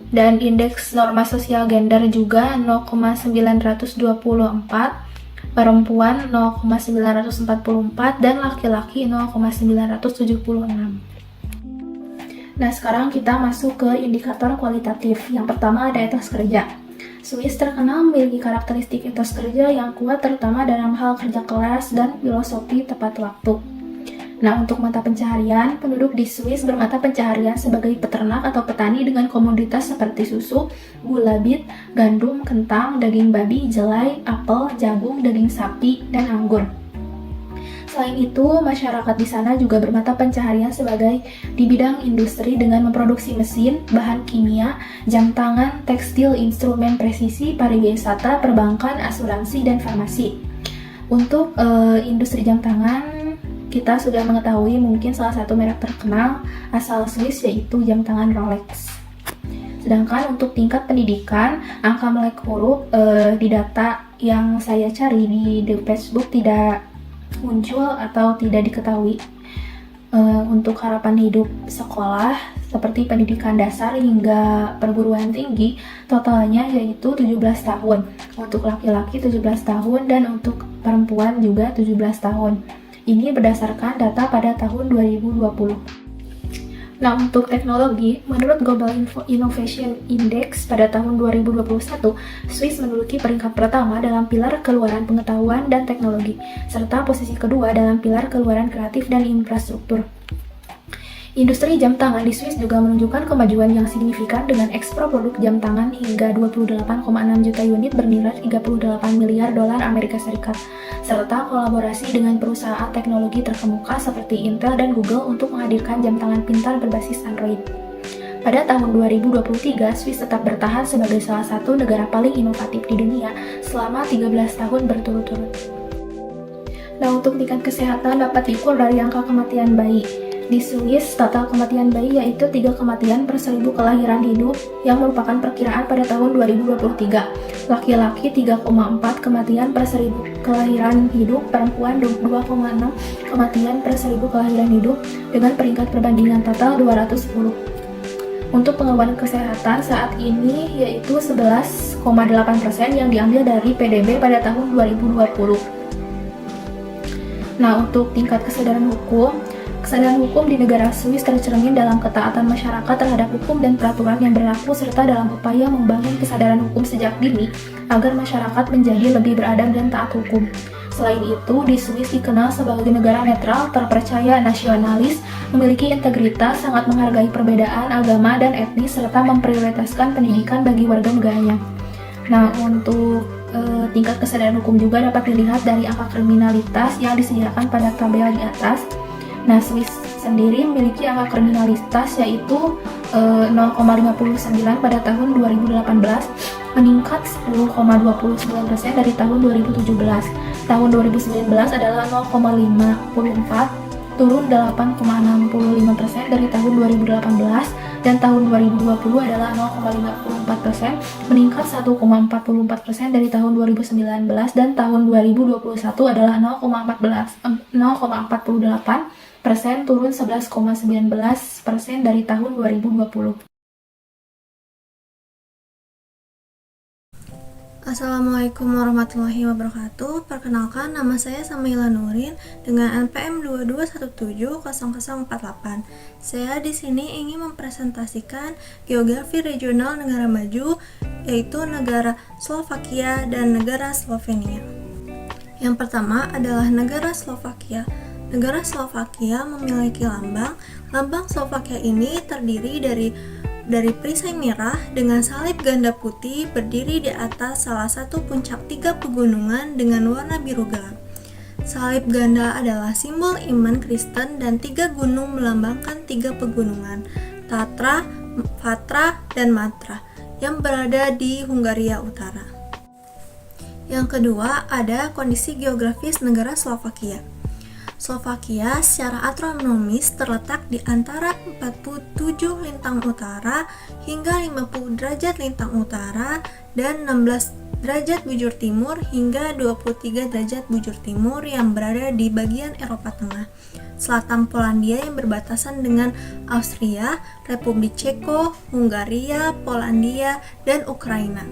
dan indeks norma sosial gender juga 0,924, perempuan 0,944 dan laki-laki 0,976. Nah, sekarang kita masuk ke indikator kualitatif. Yang pertama ada etos kerja. Swiss terkenal memiliki karakteristik etos kerja yang kuat terutama dalam hal kerja keras dan filosofi tepat waktu. Nah, untuk mata pencaharian, penduduk di Swiss bermata pencaharian sebagai peternak atau petani dengan komoditas seperti susu, gula bit, gandum, kentang, daging babi, jelai, apel, jagung, daging sapi, dan anggur. Selain itu, masyarakat di sana juga bermata pencaharian sebagai di bidang industri dengan memproduksi mesin, bahan kimia, jam tangan, tekstil, instrumen presisi, pariwisata, perbankan, asuransi, dan farmasi. Untuk industri jam tangan, kita sudah mengetahui mungkin salah satu merek terkenal asal Swiss yaitu jam tangan Rolex. Sedangkan untuk tingkat pendidikan, angka melek huruf di data yang saya cari di Facebook tidak muncul atau tidak diketahui. Untuk harapan hidup sekolah seperti pendidikan dasar hingga perguruan tinggi totalnya yaitu 17 tahun. Untuk laki-laki 17 tahun dan untuk perempuan juga 17 tahun. Ini berdasarkan data pada tahun 2020. Nah, untuk teknologi, menurut Global Innovation Index pada tahun 2021, Swiss menduduki peringkat pertama dalam pilar keluaran pengetahuan dan teknologi, serta posisi kedua dalam pilar keluaran kreatif dan infrastruktur. Industri jam tangan di Swiss juga menunjukkan kemajuan yang signifikan dengan ekspor produk jam tangan hingga 28,6 juta unit bernilai 38 miliar dolar Amerika Serikat, serta kolaborasi dengan perusahaan teknologi terkemuka seperti Intel dan Google untuk menghadirkan jam tangan pintar berbasis Android. Pada tahun 2023, Swiss tetap bertahan sebagai salah satu negara paling inovatif di dunia selama 13 tahun berturut-turut. Nah, untuk tingkat kesehatan dapat diukur dari angka kematian bayi. Di Swiss, total kematian bayi yaitu 3 kematian per 1000 kelahiran hidup yang merupakan perkiraan pada tahun 2023. Laki-laki 3,4 kematian per 1000 kelahiran hidup, perempuan 2,6 kematian per 1000 kelahiran hidup dengan peringkat perbandingan total 210. Untuk pengeluaran kesehatan saat ini yaitu 11,8% yang diambil dari PDB pada tahun 2020. Nah, untuk tingkat kesadaran hukum di negara Swiss tercermin dalam ketaatan masyarakat terhadap hukum dan peraturan yang berlaku serta dalam upaya membangun kesadaran hukum sejak dini agar masyarakat menjadi lebih beradab dan taat hukum. Selain itu, di Swiss dikenal sebagai negara netral, terpercaya, nasionalis, memiliki integritas, sangat menghargai perbedaan agama dan etnis, serta memprioritaskan pendidikan bagi warga negaranya. Nah, untuk tingkat kesadaran hukum juga dapat dilihat dari angka kriminalitas yang disediakan pada tabel di atas. Nah, Swiss sendiri memiliki angka kriminalitas yaitu 0,59 pada tahun 2018, meningkat 10,29% dari tahun 2017. Tahun 2019 adalah 0,54, turun 8,65% dari tahun 2018, dan tahun 2020 adalah 0,54%, meningkat 1,44% dari tahun 2019, dan tahun 2021 adalah 0,48%, turun 11,19% dari tahun 2020. Assalamualaikum warahmatullahi wabarakatuh. Perkenalkan, nama saya Samaila Nurin dengan NPM 22170048. Saya di sini ingin mempresentasikan geografi regional negara maju, yaitu negara Slovakia dan negara Slovenia. Yang pertama adalah negara Slovakia. Negara Slovakia memiliki lambang. Lambang Slovakia ini terdiri dari perisai merah dengan salib ganda putih berdiri di atas salah satu puncak 3 pegunungan dengan warna biru gelap. Salib ganda adalah simbol iman Kristen dan 3 gunung melambangkan 3 pegunungan, Tatra, Fatra, dan Matra, yang berada di Hungaria Utara. Yang kedua ada kondisi geografis negara Slovakia. Slovakia secara astronomis terletak di antara 47 lintang utara hingga 50 derajat lintang utara dan 16 derajat bujur timur hingga 23 derajat bujur timur yang berada di bagian Eropa Tengah. Selatan Polandia yang berbatasan dengan Austria, Republik Ceko, Hungaria, Polandia, dan Ukraina.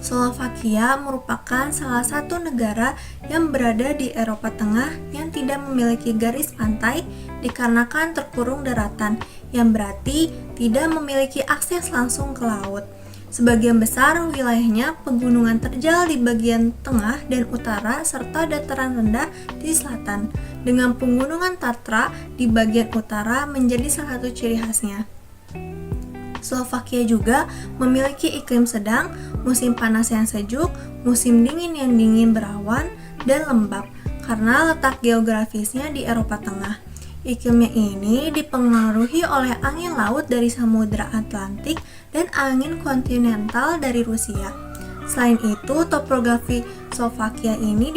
Slovakia merupakan salah satu negara yang berada di Eropa Tengah yang tidak memiliki garis pantai dikarenakan terkurung daratan, yang berarti tidak memiliki akses langsung ke laut. Sebagian besar wilayahnya pegunungan terjal di bagian tengah dan utara serta dataran rendah di selatan, dengan pegunungan Tatra di bagian utara menjadi salah satu ciri khasnya. Slovakia juga memiliki iklim sedang, musim panas yang sejuk, musim dingin yang dingin berawan, dan lembab, karena letak geografisnya di Eropa Tengah. Iklimnya ini dipengaruhi oleh angin laut dari Samudra Atlantik dan angin kontinental dari Rusia. Selain itu, topografi Slovakia ini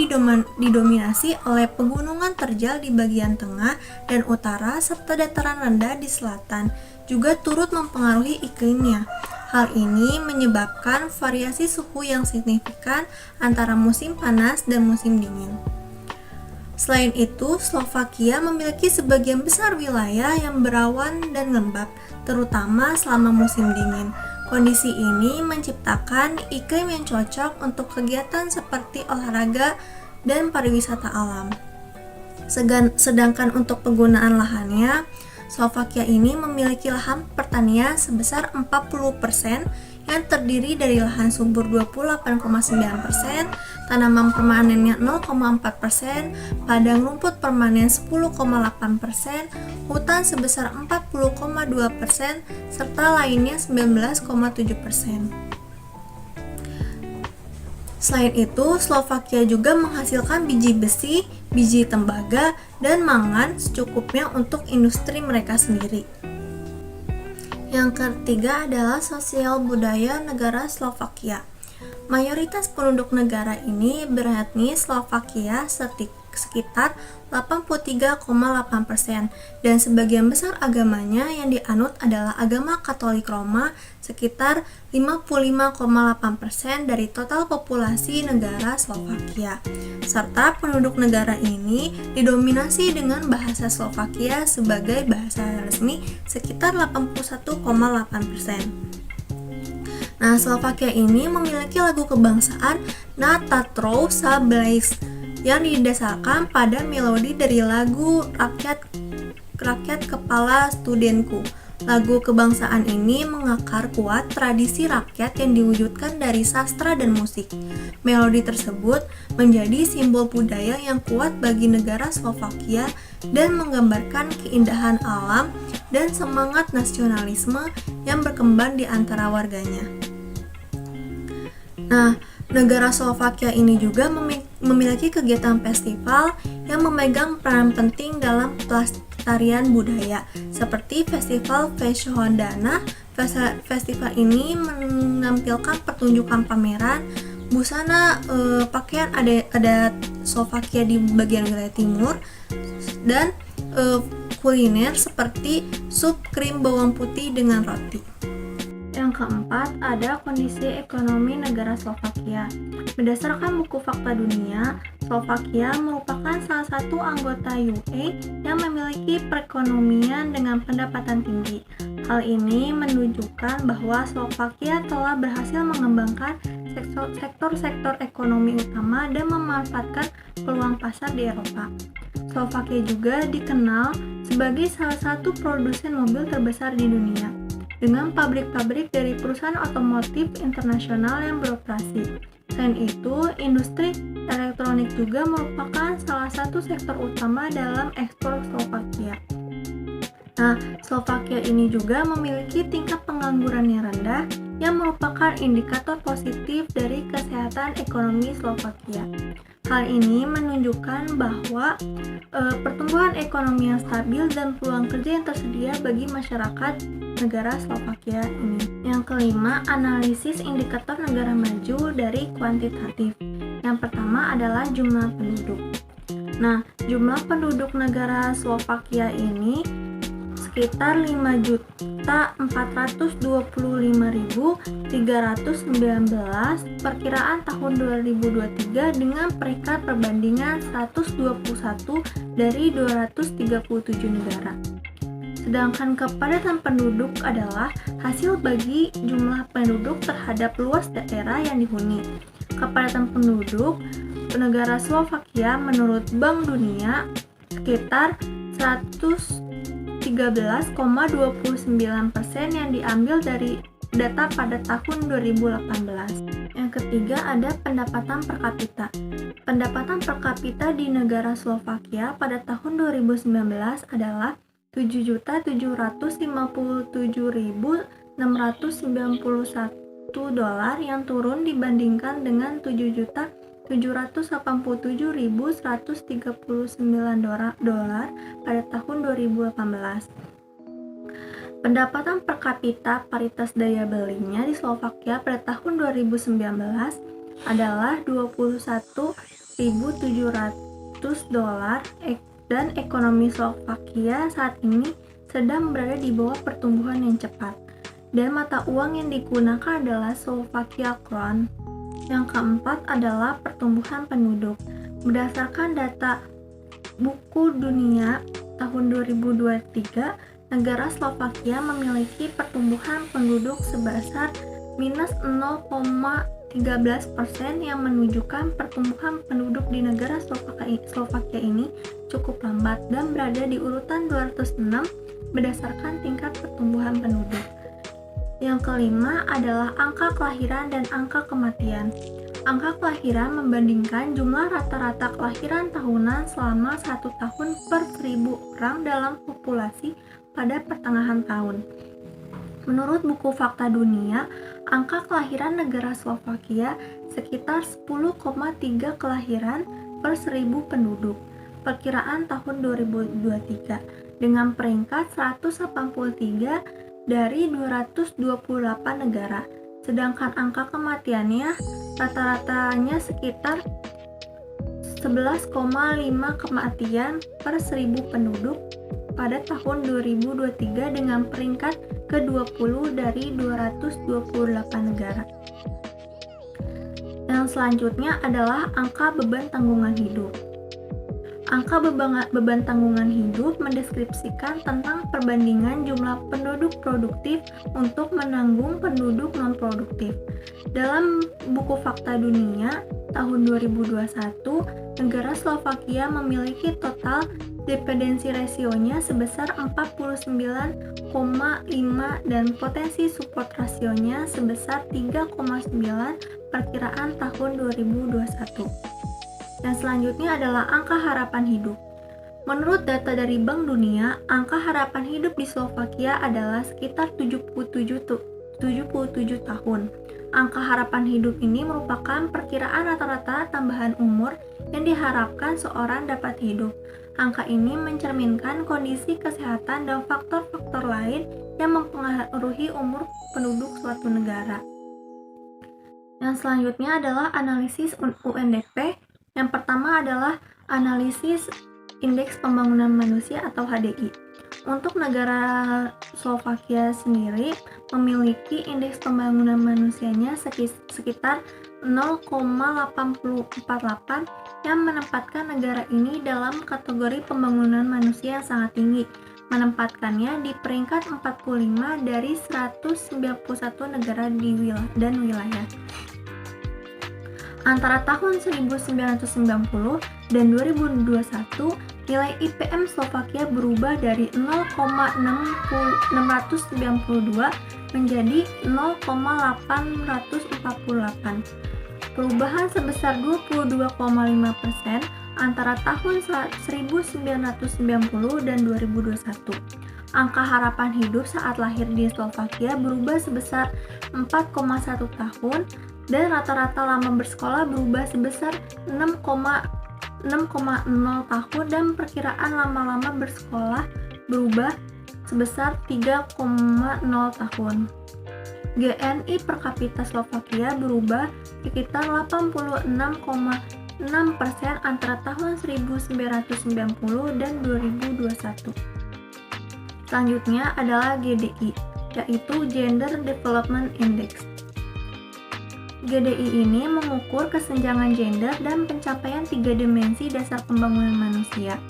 didominasi oleh pegunungan terjal di bagian tengah dan utara serta dataran rendah di selatan, juga turut mempengaruhi iklimnya. Hal ini menyebabkan variasi suhu yang signifikan antara musim panas dan musim dingin. Selain itu, Slovakia memiliki sebagian besar wilayah yang berawan dan lembab, terutama selama musim dingin. Kondisi ini menciptakan iklim yang cocok untuk kegiatan seperti olahraga dan pariwisata alam. Sedangkan untuk penggunaan lahannya, Slovakia ini memiliki lahan pertanian sebesar 40% yang terdiri dari lahan subur 28,9%, tanaman permanennya 0,4%, padang rumput permanen 10,8%, hutan sebesar 40,2%, serta lainnya 19,7%. Selain itu, Slovakia juga menghasilkan biji besi, biji tembaga, dan mangan secukupnya untuk industri mereka sendiri. Yang ketiga adalah sosial budaya negara Slovakia. Mayoritas penduduk negara ini beretnis Slovakia sekitar 83,8%, dan sebagian besar agamanya yang dianut adalah agama Katolik Roma sekitar 55,8% dari total populasi negara Slovakia. Serta penduduk negara ini didominasi dengan bahasa Slovakia sebagai bahasa resmi sekitar 81,8%. Nah, Slovakia ini memiliki lagu kebangsaan Na Tatro sa Blaze yang didasarkan pada melodi dari lagu Rakyat Kepala Studenku. Lagu kebangsaan ini mengakar kuat tradisi rakyat yang diwujudkan dari sastra dan musik. Melodi tersebut menjadi simbol budaya yang kuat bagi negara Slovakia dan menggambarkan keindahan alam dan semangat nasionalisme yang berkembang di antara warganya. Nah, negara Slovakia ini juga memiliki kegiatan festival yang memegang peran penting dalam pelestarian budaya, seperti Festival Vashon-Dana. Festival ini menampilkan pertunjukan pameran busana pakaian adat Slovakia di bagian wilayah timur dan kuliner seperti sup krim bawang putih dengan roti. Yang keempat, ada kondisi ekonomi negara Slovakia. Berdasarkan buku Fakta Dunia, Slovakia merupakan salah satu anggota UE yang memiliki perekonomian dengan pendapatan tinggi. Hal ini menunjukkan bahwa Slovakia telah berhasil mengembangkan sektor-sektor ekonomi utama dan memanfaatkan peluang pasar di Eropa. Slovakia juga dikenal sebagai salah satu produsen mobil terbesar di dunia, dengan pabrik-pabrik dari perusahaan otomotif internasional yang beroperasi. Selain itu, industri elektronik juga merupakan salah satu sektor utama dalam ekspor Slovakia. Nah, Slovakia ini juga memiliki tingkat pengangguran yang rendah, yang merupakan indikator positif dari kesehatan ekonomi Slovakia. Hal ini menunjukkan bahwa pertumbuhan ekonomi yang stabil dan peluang kerja yang tersedia bagi masyarakat negara Slovakia ini. Yang kelima, analisis indikator negara maju dari kuantitatif. Yang pertama adalah jumlah penduduk. Nah, jumlah penduduk negara Slovakia ini sekitar 5.425.319 perkiraan tahun 2023 dengan peringkat perbandingan 121 dari 237 negara. Sedangkan kepadatan penduduk adalah hasil bagi jumlah penduduk terhadap luas daerah yang dihuni. Kepadatan penduduk negara Slovakia menurut Bank Dunia sekitar 113,29% yang diambil dari data pada tahun 2018. Yang ketiga ada pendapatan per kapita. Pendapatan per kapita di negara Slovakia pada tahun 2019 adalah $7.757.691 yang turun dibandingkan dengan $7.787.139 pada tahun 2018. Pendapatan per kapita paritas daya belinya di Slovakia pada tahun 2019 adalah $21.700 dan ekonomi Slovakia saat ini sedang berada di bawah pertumbuhan yang cepat. Dan mata uang yang digunakan adalah Slovakia Kron. Yang keempat adalah pertumbuhan penduduk. Berdasarkan data Buku Dunia tahun 2023, negara Slovakia memiliki pertumbuhan penduduk sebesar minus 0,13% yang menunjukkan pertumbuhan penduduk di negara Slovakia ini cukup lambat dan berada di urutan 206 berdasarkan tingkat pertumbuhan penduduk. Yang kelima adalah angka kelahiran dan angka kematian. Angka kelahiran membandingkan jumlah rata-rata kelahiran tahunan selama 1 tahun per 1.000 orang dalam populasi pada pertengahan tahun. Menurut buku Fakta Dunia, angka kelahiran negara Slovakia sekitar 10,3 kelahiran per 1.000 penduduk, perkiraan tahun 2023, dengan peringkat 183 dari 228 negara. Sedangkan angka kematiannya rata-ratanya sekitar 11,5 kematian per 1000 penduduk pada tahun 2023 dengan peringkat ke-20 dari 228 negara. Yang selanjutnya adalah angka beban tanggungan hidup. Angka beban tanggungan hidup mendeskripsikan tentang perbandingan jumlah penduduk produktif untuk menanggung penduduk non-produktif. Dalam buku Fakta Dunia tahun 2021, negara Slovakia memiliki total dependensi rasionya sebesar 49,5 dan potensi support rasionya sebesar 3,9 perkiraan tahun 2021. Dan selanjutnya adalah angka harapan hidup. Menurut data dari Bank Dunia, angka harapan hidup di Slovakia adalah sekitar 77 tahun. Angka harapan hidup ini merupakan perkiraan rata-rata tambahan umur yang diharapkan seorang dapat hidup. Angka ini mencerminkan kondisi kesehatan dan faktor-faktor lain yang mempengaruhi umur penduduk suatu negara. Yang selanjutnya adalah analisis UNDP. Yang pertama adalah analisis Indeks Pembangunan Manusia atau HDI. Untuk negara Slovakia sendiri memiliki indeks pembangunan manusianya sekitar 0,848 yang menempatkan negara ini dalam kategori pembangunan manusia yang sangat tinggi, menempatkannya di peringkat 45 dari 191 negara dan wilayah. Antara tahun 1990 dan 2021, nilai IPM Slovakia berubah dari 0,692 menjadi 0,848. Perubahan sebesar 22,5% antara tahun 1990 dan 2021. Angka harapan hidup saat lahir di Slovakia berubah sebesar 4,1 tahun dan rata-rata lama bersekolah berubah sebesar 6,0 tahun dan perkiraan lama-lama bersekolah berubah sebesar 3,0 tahun. GNI per kapita Slovakia berubah sekitar 86,6% antara tahun 1990 dan 2021. Selanjutnya adalah GDI, yaitu Gender Development Index. GDI ini mengukur kesenjangan gender dan pencapaian 3 dimensi dasar pembangunan manusia.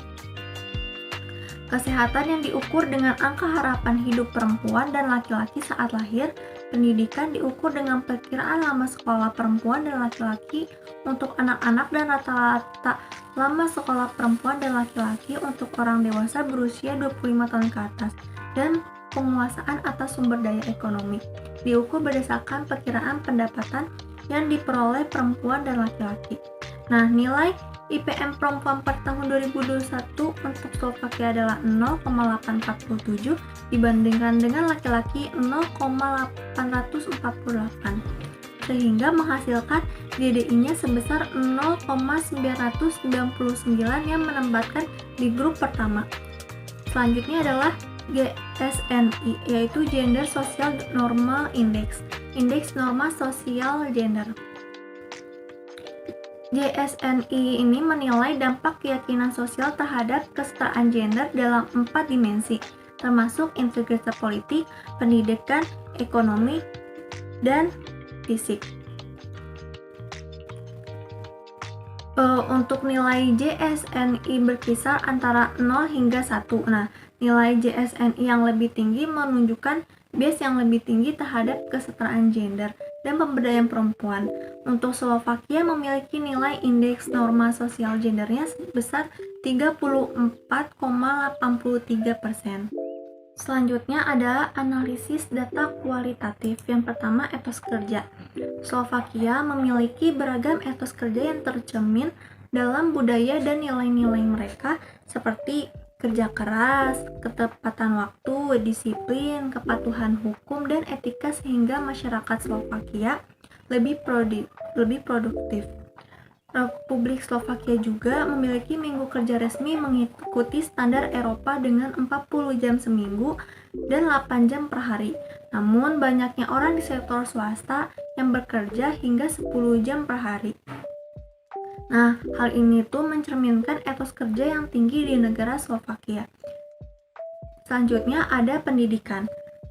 Kesehatan yang diukur dengan angka harapan hidup perempuan dan laki-laki saat lahir, pendidikan diukur dengan perkiraan lama sekolah perempuan dan laki-laki untuk anak-anak dan rata-rata lama sekolah perempuan dan laki-laki untuk orang dewasa berusia 25 tahun ke atas, dan penguasaan atas sumber daya ekonomi diukur berdasarkan perkiraan pendapatan yang diperoleh perempuan dan laki-laki. Nah, nilai IPM perempuan per tahun 2021 untuk Slovakia adalah 0,847 dibandingkan dengan laki-laki 0,848, sehingga menghasilkan GDI-nya sebesar 0,999 yang menempatkan di grup pertama. Selanjutnya adalah GSNI, yaitu Gender Social Normal Index, Indeks Norma Sosial Gender. GSNI ini menilai dampak keyakinan sosial terhadap kesetaraan gender dalam 4 dimensi, termasuk integritas politik, pendidikan, ekonomi, dan fisik. Untuk nilai GSNI berkisar antara 0 hingga 1. Nah, nilai GSNI yang lebih tinggi menunjukkan bias yang lebih tinggi terhadap kesetaraan gender dan pemberdayaan perempuan. Untuk Slovakia memiliki nilai indeks norma sosial gendernya sebesar 34,83%. Selanjutnya ada analisis data kualitatif. Yang pertama, etos kerja. Slovakia memiliki beragam etos kerja yang tercermin dalam budaya dan nilai-nilai mereka seperti kerja keras, ketepatan waktu, disiplin, kepatuhan hukum, dan etika sehingga masyarakat Slovakia lebih produktif. Republik Slovakia juga memiliki minggu kerja resmi mengikuti standar Eropa dengan 40 jam seminggu dan 8 jam per hari. Namun banyaknya orang di sektor swasta yang bekerja hingga 10 jam per hari. Nah, hal ini tuh mencerminkan etos kerja yang tinggi di negara Slovakia. Selanjutnya ada pendidikan.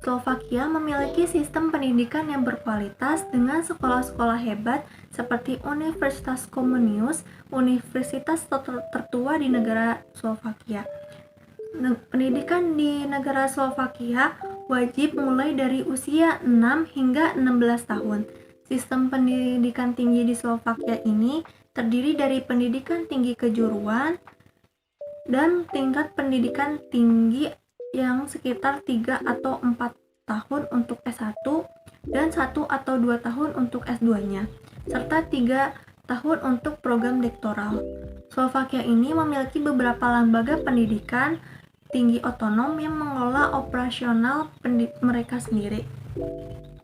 Slovakia memiliki sistem pendidikan yang berkualitas dengan sekolah-sekolah hebat seperti Universitas Comenius, universitas tertua di negara Slovakia. Pendidikan di negara Slovakia wajib mulai dari usia 6 hingga 16 tahun. Sistem pendidikan tinggi di Slovakia ini terdiri dari pendidikan tinggi kejuruan dan tingkat pendidikan tinggi yang sekitar 3 atau 4 tahun untuk S1 dan 1 atau 2 tahun untuk S2-nya, serta 3 tahun untuk program doktoral. Slovakia ini memiliki beberapa lembaga pendidikan tinggi otonom yang mengelola operasional mereka sendiri,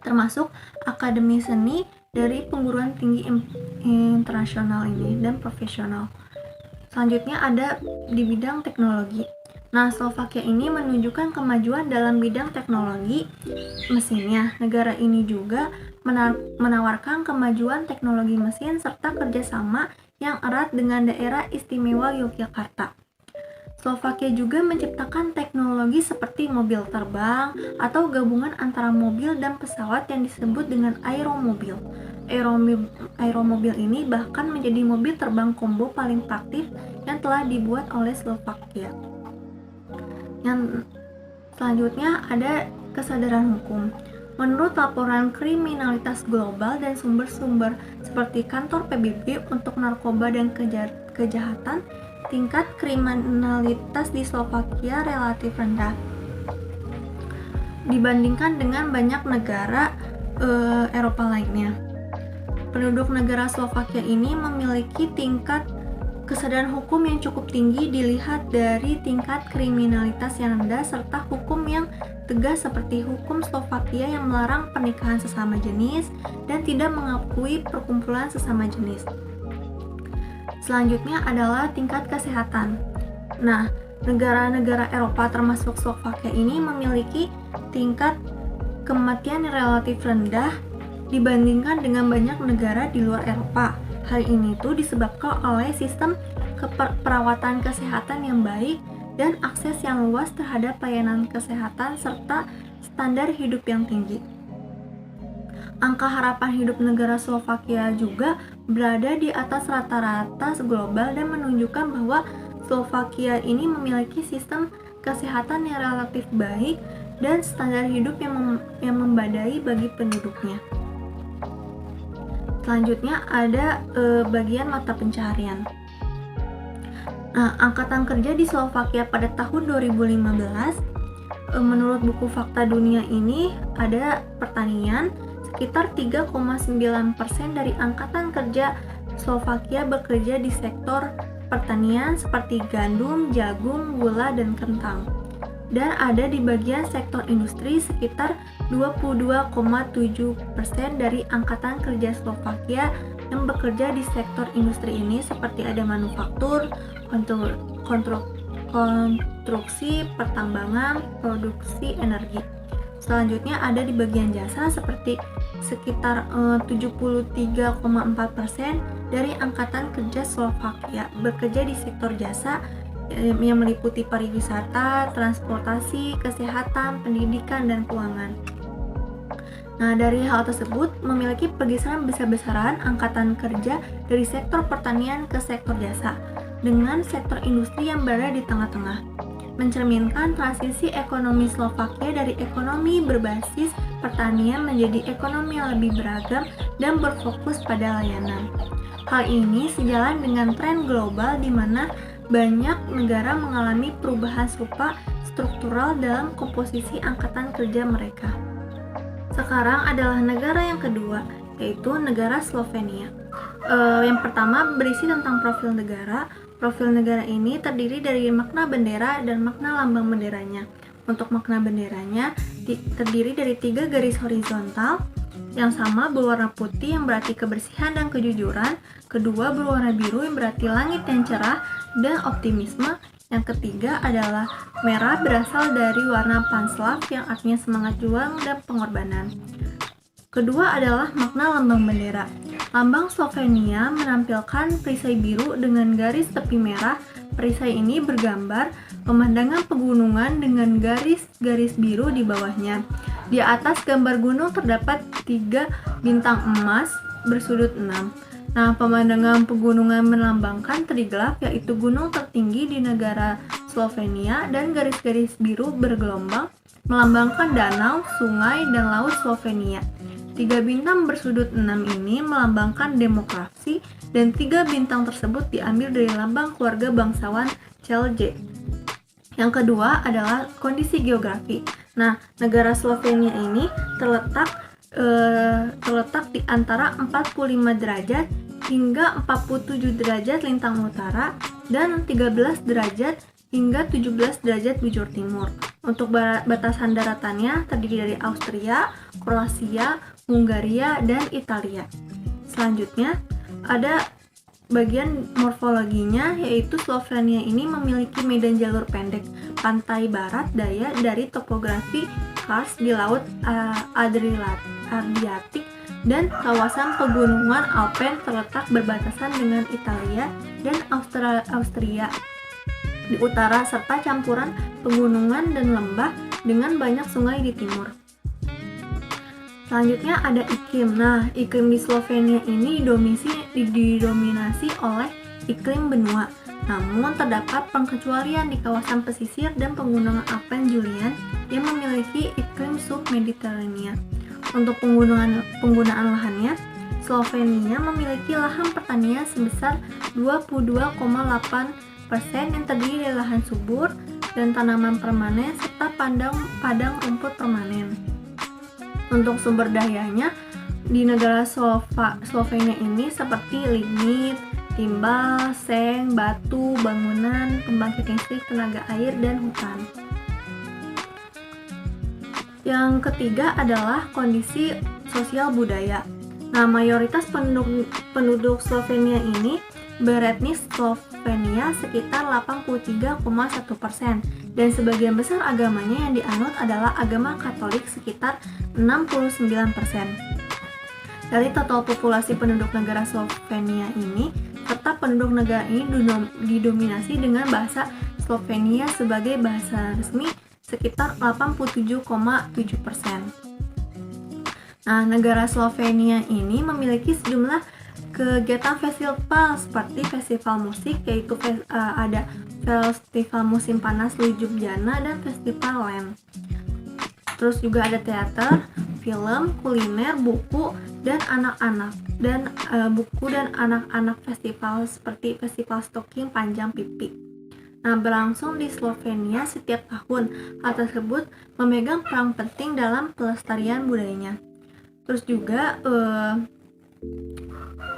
termasuk akademi seni dari perguruan tinggi internasional ini dan profesional. Selanjutnya ada di bidang teknologi. Nah, Slovakia ini menunjukkan kemajuan dalam bidang teknologi mesinnya. Negara ini juga menawarkan kemajuan teknologi mesin serta kerjasama yang erat dengan daerah istimewa Yogyakarta. Slovakia juga menciptakan teknologi seperti mobil terbang atau gabungan antara mobil dan pesawat yang disebut dengan aeromobil. Aeromobil ini bahkan menjadi mobil terbang combo paling praktis yang telah dibuat oleh Slovakia. Yang selanjutnya ada kesadaran hukum. Menurut laporan kriminalitas global dan sumber-sumber seperti kantor PBB untuk narkoba dan kejahatan, tingkat kriminalitas di Slovakia relatif rendah dibandingkan dengan banyak negara Eropa lainnya. Penduduk negara Slovakia ini memiliki tingkat kesadaran hukum yang cukup tinggi dilihat dari tingkat kriminalitas yang rendah serta hukum yang tegas seperti hukum Slovakia yang melarang pernikahan sesama jenis dan tidak mengakui perkumpulan sesama jenis. Selanjutnya adalah tingkat kesehatan. Nah, negara-negara Eropa termasuk Slovakia ini memiliki tingkat kematian yang relatif rendah dibandingkan dengan banyak negara di luar Eropa. Hal ini tuh disebabkan oleh sistem perawatan kesehatan yang baik dan akses yang luas terhadap layanan kesehatan serta standar hidup yang tinggi. Angka harapan hidup negara Slovakia juga berada di atas rata-rata global dan menunjukkan bahwa Slovakia ini memiliki sistem kesehatan yang relatif baik dan standar hidup yang membadai bagi penduduknya. Selanjutnya ada bagian mata pencaharian. Nah, angkatan kerja di Slovakia pada tahun 2015 menurut buku Fakta Dunia ini ada pertanian. Sekitar 3,9% dari angkatan kerja Slovakia bekerja di sektor pertanian seperti gandum, jagung, gula, dan kentang. Dan ada di bagian sektor industri sekitar 22,7% dari angkatan kerja Slovakia yang bekerja di sektor industri ini seperti ada manufaktur, konstruksi, pertambangan, produksi energi. Selanjutnya ada di bagian jasa seperti sekitar 73,4% dari angkatan kerja Slovakia bekerja di sektor jasa yang meliputi pariwisata, transportasi, kesehatan, pendidikan, dan keuangan. Nah, dari hal tersebut memiliki pergeseran besar-besaran angkatan kerja dari sektor pertanian ke sektor jasa dengan sektor industri yang berada di tengah-tengah, mencerminkan transisi ekonomi Slovakia dari ekonomi berbasis pertanian menjadi ekonomi yang lebih beragam dan berfokus pada layanan. Hal ini sejalan dengan tren global di mana banyak negara mengalami perubahan serupa struktural dalam komposisi angkatan kerja mereka. Sekarang adalah negara yang kedua, yaitu negara Slovenia. Yang pertama berisi tentang profil negara. Profil negara ini terdiri dari makna bendera dan makna lambang benderanya. Untuk makna benderanya terdiri dari 3 garis horizontal yang sama berwarna putih yang berarti kebersihan dan kejujuran, kedua berwarna biru yang berarti langit yang cerah dan optimisme, yang ketiga adalah merah berasal dari warna Panslav yang artinya semangat juang dan pengorbanan. Kedua adalah makna lambang bendera. Lambang Slovenia menampilkan perisai biru dengan garis tepi merah. Perisai ini bergambar pemandangan pegunungan dengan garis-garis biru di bawahnya. Di atas gambar gunung terdapat 3 bintang emas bersudut 6. Nah, pemandangan pegunungan melambangkan Triglav, yaitu gunung tertinggi di negara Slovenia, dan garis-garis biru bergelombang melambangkan danau, sungai, dan laut Slovenia. 3 bintang bersudut 6 ini melambangkan demokrasi, dan 3 bintang tersebut diambil dari lambang keluarga bangsawan Celje. Yang kedua adalah kondisi geografi. Nah, negara Slovenia ini terletak di antara 45 derajat hingga 47 derajat lintang utara dan 13 derajat hingga 17 derajat bujur timur. Untuk batasan daratannya terdiri dari Austria, Kroasia, Hungaria, dan Italia. Selanjutnya ada bagian morfologinya, yaitu Slovenia ini memiliki medan jalur pendek, pantai barat daya dari topografi karst di Laut Adriatik, dan kawasan pegunungan Alpen terletak berbatasan dengan Italia dan Austria di utara, serta campuran pegunungan dan lembah dengan banyak sungai di timur. Selanjutnya ada iklim. Nah, iklim di Slovenia ini didominasi oleh iklim benua. Namun terdapat pengecualian di kawasan pesisir dan pegunungan Alpen Julian yang memiliki iklim submediterania. Untuk penggunaan lahannya, Slovenia memiliki lahan pertanian sebesar 22,8% yang terdiri dari lahan subur dan tanaman permanen serta padang rumput permanen. Untuk sumber dayanya, di negara Slovenia ini seperti lignit, timbal, seng, batu, bangunan, pembangkit listrik, tenaga air, dan hutan. Yang ketiga adalah kondisi sosial budaya. Nah, mayoritas penduduk Slovenia ini beretnis Slovenia sekitar 83,1%, dan sebagian besar agamanya yang dianut adalah agama Katolik sekitar 69%. Dari total populasi penduduk negara Slovenia ini, serta penduduk negara ini didominasi dengan bahasa Slovenia sebagai bahasa resmi sekitar 87,7%. Nah, negara Slovenia ini memiliki sejumlah kegiatan festival seperti festival musik, yaitu ada festival musim panas Ljubljana dan festival Lent. Terus juga ada teater, film, kuliner, buku dan anak-anak festival seperti festival stocking panjang pipi. Nah, berlangsung di Slovenia setiap tahun. Hal tersebut memegang peran penting dalam pelestarian budayanya. Terus juga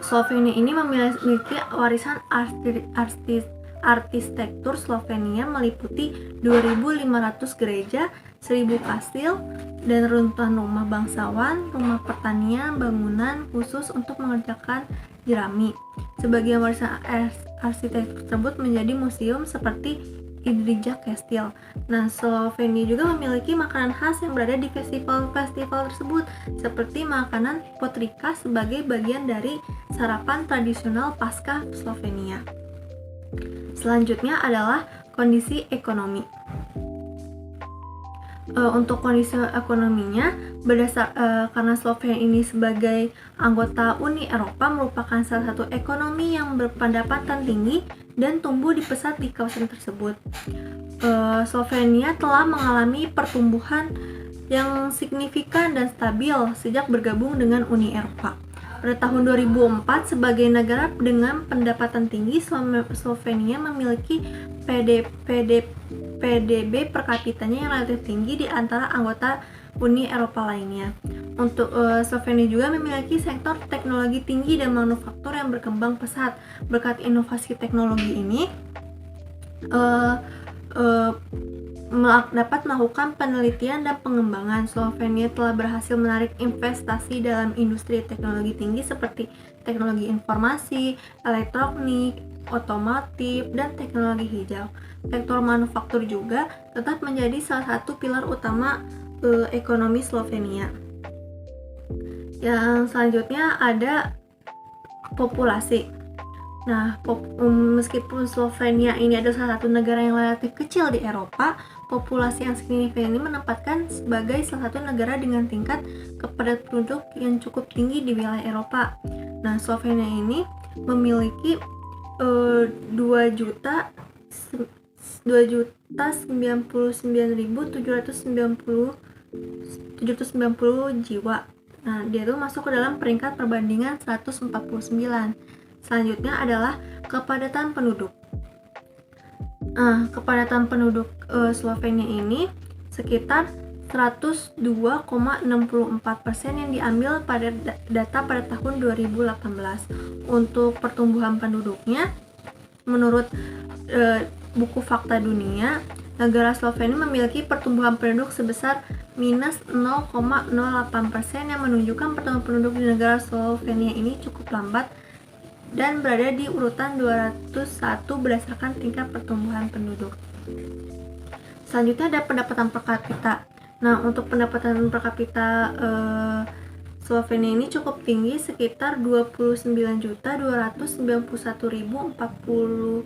Slovenia ini memiliki warisan arsitektur. Slovenia meliputi 2.500 gereja, 1.000 kastil, dan runtuhan rumah bangsawan, rumah pertanian, bangunan khusus untuk mengerjakan jerami. Sebagian warisan arsitektur tersebut menjadi museum seperti Idrija Kastil. Nah, Slovenia juga memiliki makanan khas yang berada di festival-festival tersebut, seperti makanan potrika sebagai bagian dari sarapan tradisional Paskah Slovenia. Selanjutnya adalah kondisi ekonomi. Untuk kondisi ekonominya, karena Slovenia ini sebagai anggota Uni Eropa merupakan salah satu ekonomi yang berpendapatan tinggi dan tumbuh pesat di kawasan tersebut. Slovenia telah mengalami pertumbuhan yang signifikan dan stabil sejak bergabung dengan Uni Eropa. Pada tahun 2004, sebagai negara dengan pendapatan tinggi, Slovenia memiliki PDB per kapitanya yang relatif tinggi di antara anggota Uni Eropa lainnya. Untuk Slovenia juga memiliki sektor teknologi tinggi dan manufaktur yang berkembang pesat. Berkat inovasi teknologi ini, dapat melakukan penelitian dan pengembangan. Slovenia telah berhasil menarik investasi dalam industri teknologi tinggi seperti teknologi informasi, elektronik, otomotif, dan teknologi hijau. Sektor manufaktur juga tetap menjadi salah satu pilar utama ekonomi Slovenia. Yang selanjutnya ada populasi. Nah, meskipun Slovenia ini adalah salah satu negara yang relatif kecil di Eropa, populasi yang signifikan ini menempatkan sebagai salah satu negara dengan tingkat kepadatan penduduk yang cukup tinggi di wilayah Eropa. Nah, Slovenia ini memiliki 2.099.790 jiwa. Nah, dia itu masuk ke dalam peringkat perbandingan 149. Selanjutnya adalah kepadatan penduduk. Kepadatan penduduk Slovenia ini sekitar 102,64% yang diambil pada data pada tahun 2018. Untuk pertumbuhan penduduknya, menurut buku Fakta Dunia, negara Slovenia memiliki pertumbuhan penduduk sebesar minus 0,08% yang menunjukkan pertumbuhan penduduk di negara Slovenia ini cukup lambat dan berada di urutan 201 berdasarkan tingkat pertumbuhan penduduk. Selanjutnya ada pendapatan per kapita. Nah, untuk pendapatan per kapita Slovenia ini cukup tinggi, sekitar 29.291.040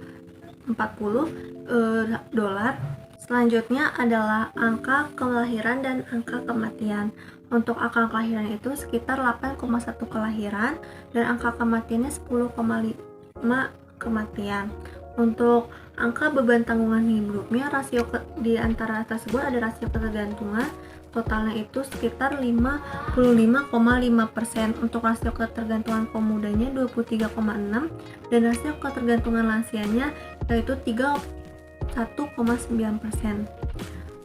dolar. Selanjutnya adalah angka kelahiran dan angka kematian. Untuk angka kelahiran itu sekitar 8,1 kelahiran dan angka kematiannya 10,5 kematian. Untuk angka beban tanggungan hidupnya, rasio di antara tersebut ada rasio ketergantungan, totalnya itu sekitar 55,5%. Untuk rasio ketergantungan kaum mudanya 23,6 dan rasio ketergantungan lansianya yaitu 31,9%.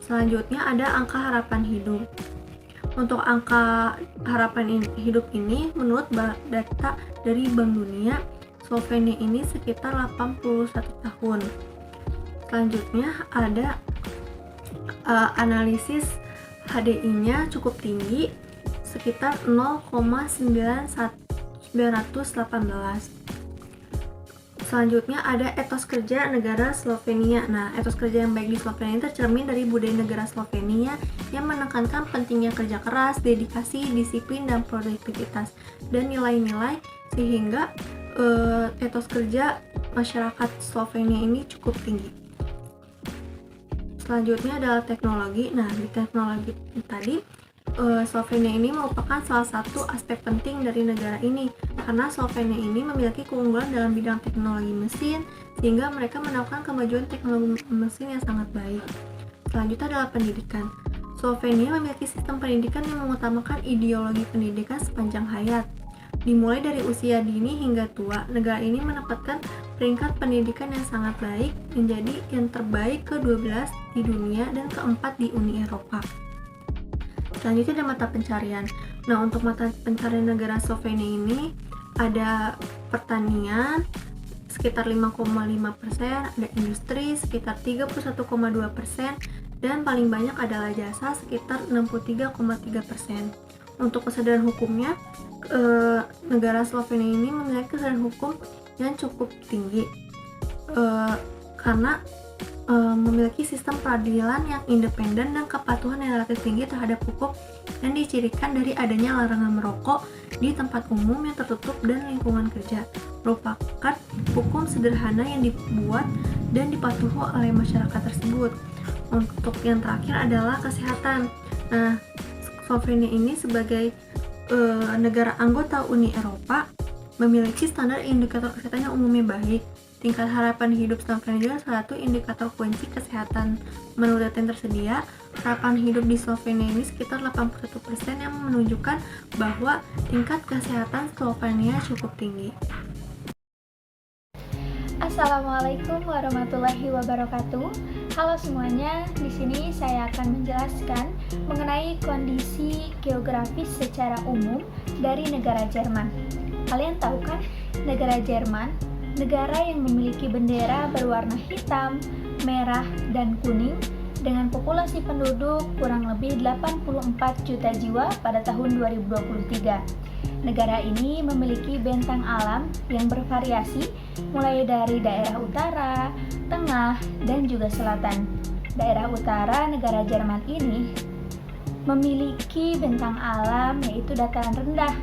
Selanjutnya ada angka harapan hidup. Untuk angka harapan hidup ini menurut data dari Bank Dunia, Slovenia ini sekitar 81 tahun. Selanjutnya ada analisis HDI-nya cukup tinggi, sekitar 0,918. Selanjutnya ada etos kerja negara Slovenia. Nah, etos kerja yang baik di Slovenia tercermin dari budaya negara Slovenia yang menekankan pentingnya kerja keras, dedikasi, disiplin, dan produktivitas, dan nilai-nilai sehingga etos kerja masyarakat Slovenia ini cukup tinggi. Selanjutnya adalah teknologi. Nah, di teknologi tadi Slovenia ini merupakan salah satu aspek penting dari negara ini karena Slovenia ini memiliki keunggulan dalam bidang teknologi mesin sehingga mereka menawarkan kemajuan teknologi mesin yang sangat baik. Selanjutnya adalah pendidikan. Slovenia memiliki sistem pendidikan yang mengutamakan ideologi pendidikan sepanjang hayat. Dimulai dari usia dini hingga tua, negara ini menempatkan peringkat pendidikan yang sangat baik, menjadi yang terbaik ke-12 di dunia dan keempat di Uni Eropa. Selanjutnya ada mata pencarian. Nah, untuk mata pencarian negara Slovenia ini ada pertanian sekitar 5,5%, ada industri sekitar 31,2%, dan paling banyak adalah jasa sekitar 63,3%. Untuk kesadaran hukumnya, negara Slovenia ini memiliki kesadaran hukum yang cukup tinggi karena memiliki sistem peradilan yang independen dan kepatuhan yang relatif tinggi terhadap hukum yang dicirikan dari adanya larangan merokok di tempat umum yang tertutup dan lingkungan kerja, merupakan hukum sederhana yang dibuat dan dipatuhi oleh masyarakat tersebut. Untuk yang terakhir adalah kesehatan. Nah, Slovenia ini sebagai negara anggota Uni Eropa memiliki standar indikator kesehatan yang umumnya baik. Tingkat harapan hidup Slovenia juga salah satu indikator kunci kesehatan. Menurut data yang tersedia, harapan hidup di Slovenia ini sekitar 81% yang menunjukkan bahwa tingkat kesehatan Slovenia cukup tinggi. Assalamualaikum warahmatullahi wabarakatuh. Halo semuanya, di sini saya akan menjelaskan mengenai kondisi geografis secara umum dari negara Jerman. Kalian tahu kan, negara Jerman, negara yang memiliki bendera berwarna hitam, merah, dan kuning dengan populasi penduduk kurang lebih 84 juta jiwa pada tahun 2023. Negara ini memiliki bentang alam yang bervariasi mulai dari daerah utara, tengah, dan juga selatan. Daerah utara negara Jerman ini memiliki bentang alam yaitu dataran rendah,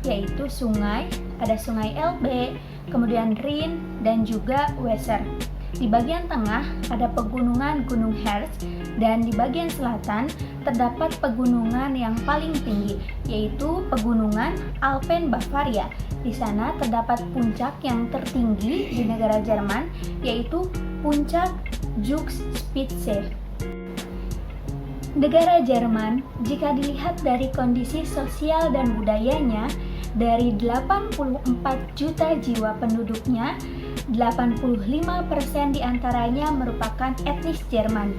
yaitu sungai, ada sungai Elbe, kemudian Rin, dan juga Weser. Di bagian tengah ada pegunungan Gunung Harz, dan di bagian selatan terdapat pegunungan yang paling tinggi, yaitu pegunungan Alpen Bavaria. Di sana terdapat puncak yang tertinggi di negara Jerman, yaitu puncak Zugspitze. Negara Jerman, jika dilihat dari kondisi sosial dan budayanya, dari 84 juta jiwa penduduknya, 85% diantaranya merupakan etnis Jerman,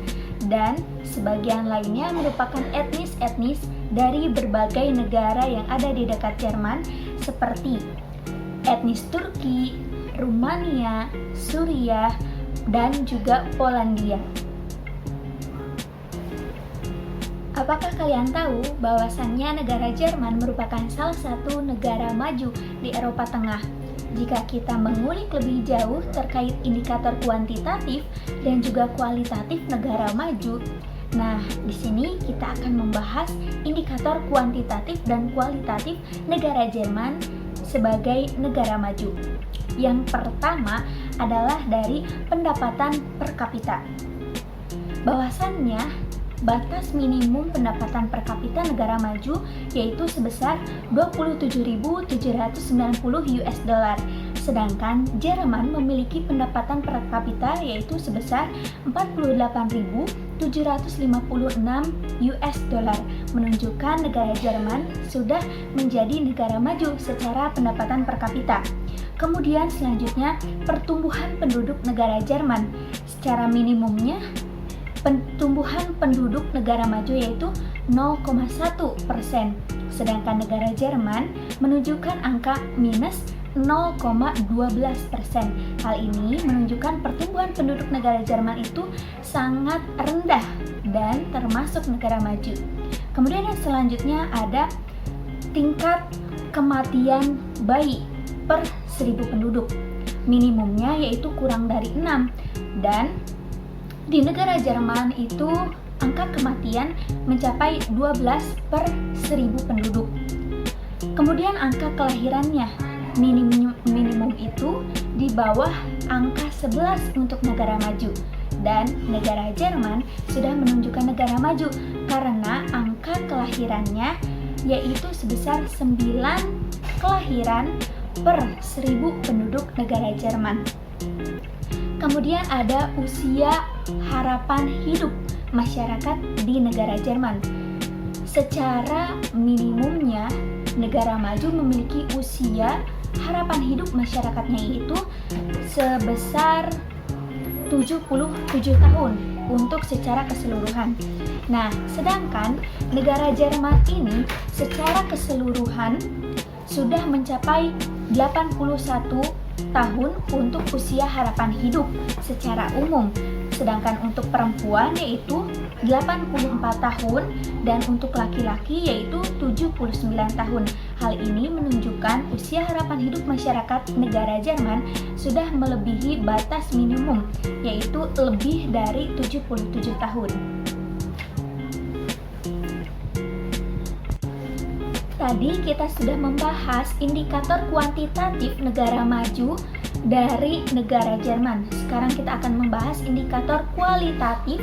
dan sebagian lainnya merupakan etnis-etnis dari berbagai negara yang ada di dekat Jerman, seperti etnis Turki, Rumania, Suriah, dan juga Polandia. Apakah kalian tahu bahwasannya negara Jerman merupakan salah satu negara maju di Eropa Tengah? Jika kita mengulik lebih jauh terkait indikator kuantitatif dan juga kualitatif negara maju, nah di sini kita akan membahas indikator kuantitatif dan kualitatif negara Jerman sebagai negara maju. Yang pertama adalah dari pendapatan per kapita. Bahwasannya batas minimum pendapatan per kapita negara maju yaitu sebesar 27.790 US dollar. Sedangkan Jerman memiliki pendapatan per kapita yaitu sebesar 48.756 US dollar, menunjukkan negara Jerman sudah menjadi negara maju secara pendapatan per kapita. Kemudian selanjutnya pertumbuhan penduduk negara Jerman. Secara minimumnya pertumbuhan penduduk negara maju yaitu 0,1%, sedangkan negara Jerman menunjukkan angka minus 0,12%. Hal ini menunjukkan pertumbuhan penduduk negara Jerman itu sangat rendah dan termasuk negara maju. Kemudian yang selanjutnya ada tingkat kematian bayi per 1000 penduduk. Minimumnya yaitu kurang dari 6, dan di negara Jerman itu angka kematian mencapai 12 per 1000 penduduk. Kemudian angka kelahirannya minimum itu di bawah angka 11 untuk negara maju, dan negara Jerman sudah menunjukkan negara maju karena angka kelahirannya yaitu sebesar 9 kelahiran per 1000 penduduk negara Jerman. Kemudian ada usia harapan hidup masyarakat di negara Jerman. Secara minimumnya, negara maju memiliki usia harapan hidup masyarakatnya itu sebesar 77 tahun untuk secara keseluruhan. Nah, sedangkan negara Jerman ini secara keseluruhan sudah mencapai 81 tahun untuk usia harapan hidup secara umum, sedangkan untuk perempuan yaitu 84 tahun dan untuk laki-laki yaitu 79 tahun. Hal ini menunjukkan usia harapan hidup masyarakat negara Jerman sudah melebihi batas minimum yaitu lebih dari 77 tahun. Tadi kita sudah membahas indikator kuantitatif negara maju dari negara Jerman. Sekarang kita akan membahas indikator kualitatif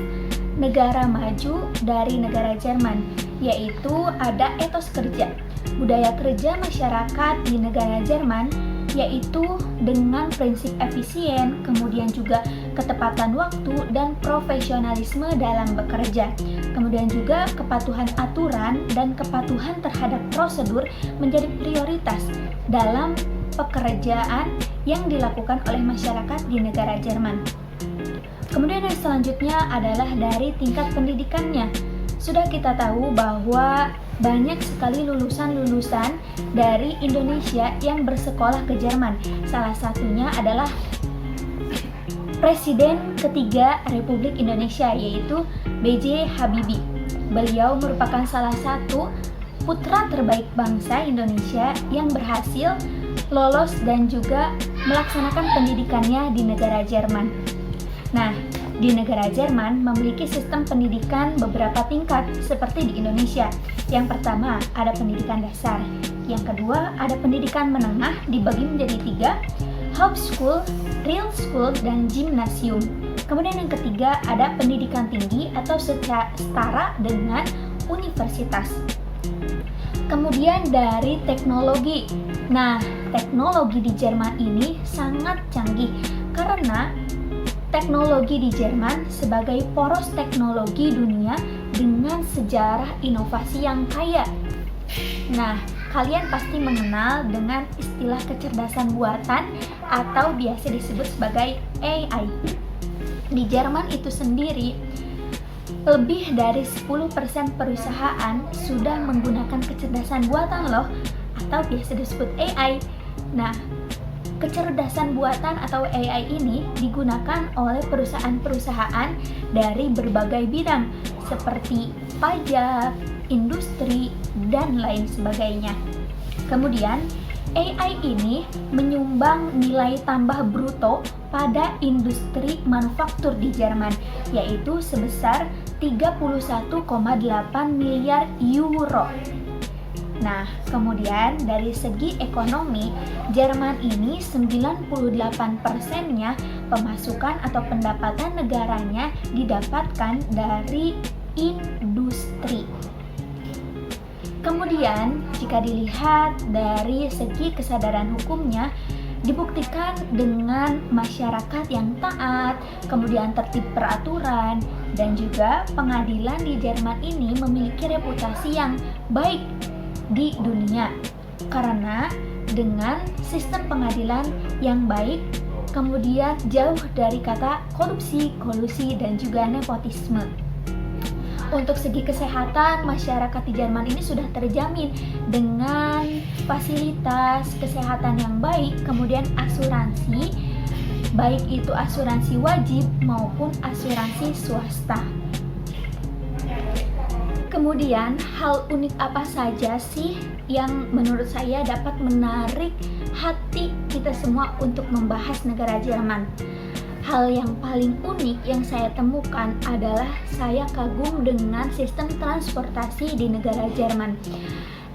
negara maju dari negara Jerman, yaitu ada etos kerja. Budaya kerja masyarakat di negara Jerman yaitu dengan prinsip efisien, kemudian juga ketepatan waktu dan profesionalisme dalam bekerja. Kemudian juga kepatuhan aturan dan kepatuhan terhadap prosedur menjadi prioritas dalam pekerjaan yang dilakukan oleh masyarakat di negara Jerman. Kemudian yang selanjutnya adalah dari tingkat pendidikannya. Sudah kita tahu bahwa banyak sekali lulusan-lulusan dari Indonesia yang bersekolah ke Jerman. Salah satunya adalah Presiden ketiga Republik Indonesia, yaitu B.J. Habibie. Beliau merupakan salah satu putra terbaik bangsa Indonesia yang berhasil lolos dan juga melaksanakan pendidikannya di negara Jerman. Nah, di negara Jerman memiliki sistem pendidikan beberapa tingkat seperti di Indonesia. Yang pertama ada pendidikan dasar, yang kedua ada pendidikan menengah dibagi menjadi 3, Hauptschule, Realschule, dan Gymnasium. Kemudian yang ketiga ada pendidikan tinggi atau setara dengan universitas. Kemudian dari teknologi. Nah, teknologi di Jerman ini sangat canggih karena teknologi di Jerman sebagai poros teknologi dunia dengan sejarah inovasi yang kaya. Nah, kalian pasti mengenal dengan istilah kecerdasan buatan atau biasa disebut sebagai AI. Di Jerman itu sendiri, lebih dari 10% perusahaan sudah menggunakan kecerdasan buatan loh, atau biasa disebut AI. Nah, kecerdasan buatan atau AI ini digunakan oleh perusahaan-perusahaan dari berbagai bidang seperti pajak, industri, dan lain sebagainya. Kemudian, AI ini menyumbang nilai tambah bruto pada industri manufaktur di Jerman, yaitu sebesar 31,8 miliar euro. Nah, kemudian dari segi ekonomi, Jerman ini 98%-nya pemasukan atau pendapatan negaranya didapatkan dari industri. Kemudian, jika dilihat dari segi kesadaran hukumnya, dibuktikan dengan masyarakat yang taat, kemudian tertib peraturan, dan juga pengadilan di Jerman ini memiliki reputasi yang baik di dunia. Karena dengan sistem pengadilan yang baik, kemudian jauh dari kata korupsi, kolusi, dan juga nepotisme. Untuk segi kesehatan, masyarakat di Jerman ini sudah terjamin dengan fasilitas kesehatan yang baik, kemudian asuransi, baik itu asuransi wajib maupun asuransi swasta. Kemudian, hal unik apa saja sih yang menurut saya dapat menarik hati kita semua untuk membahas negara Jerman? Hal yang paling unik yang saya temukan adalah saya kagum dengan sistem transportasi di negara Jerman.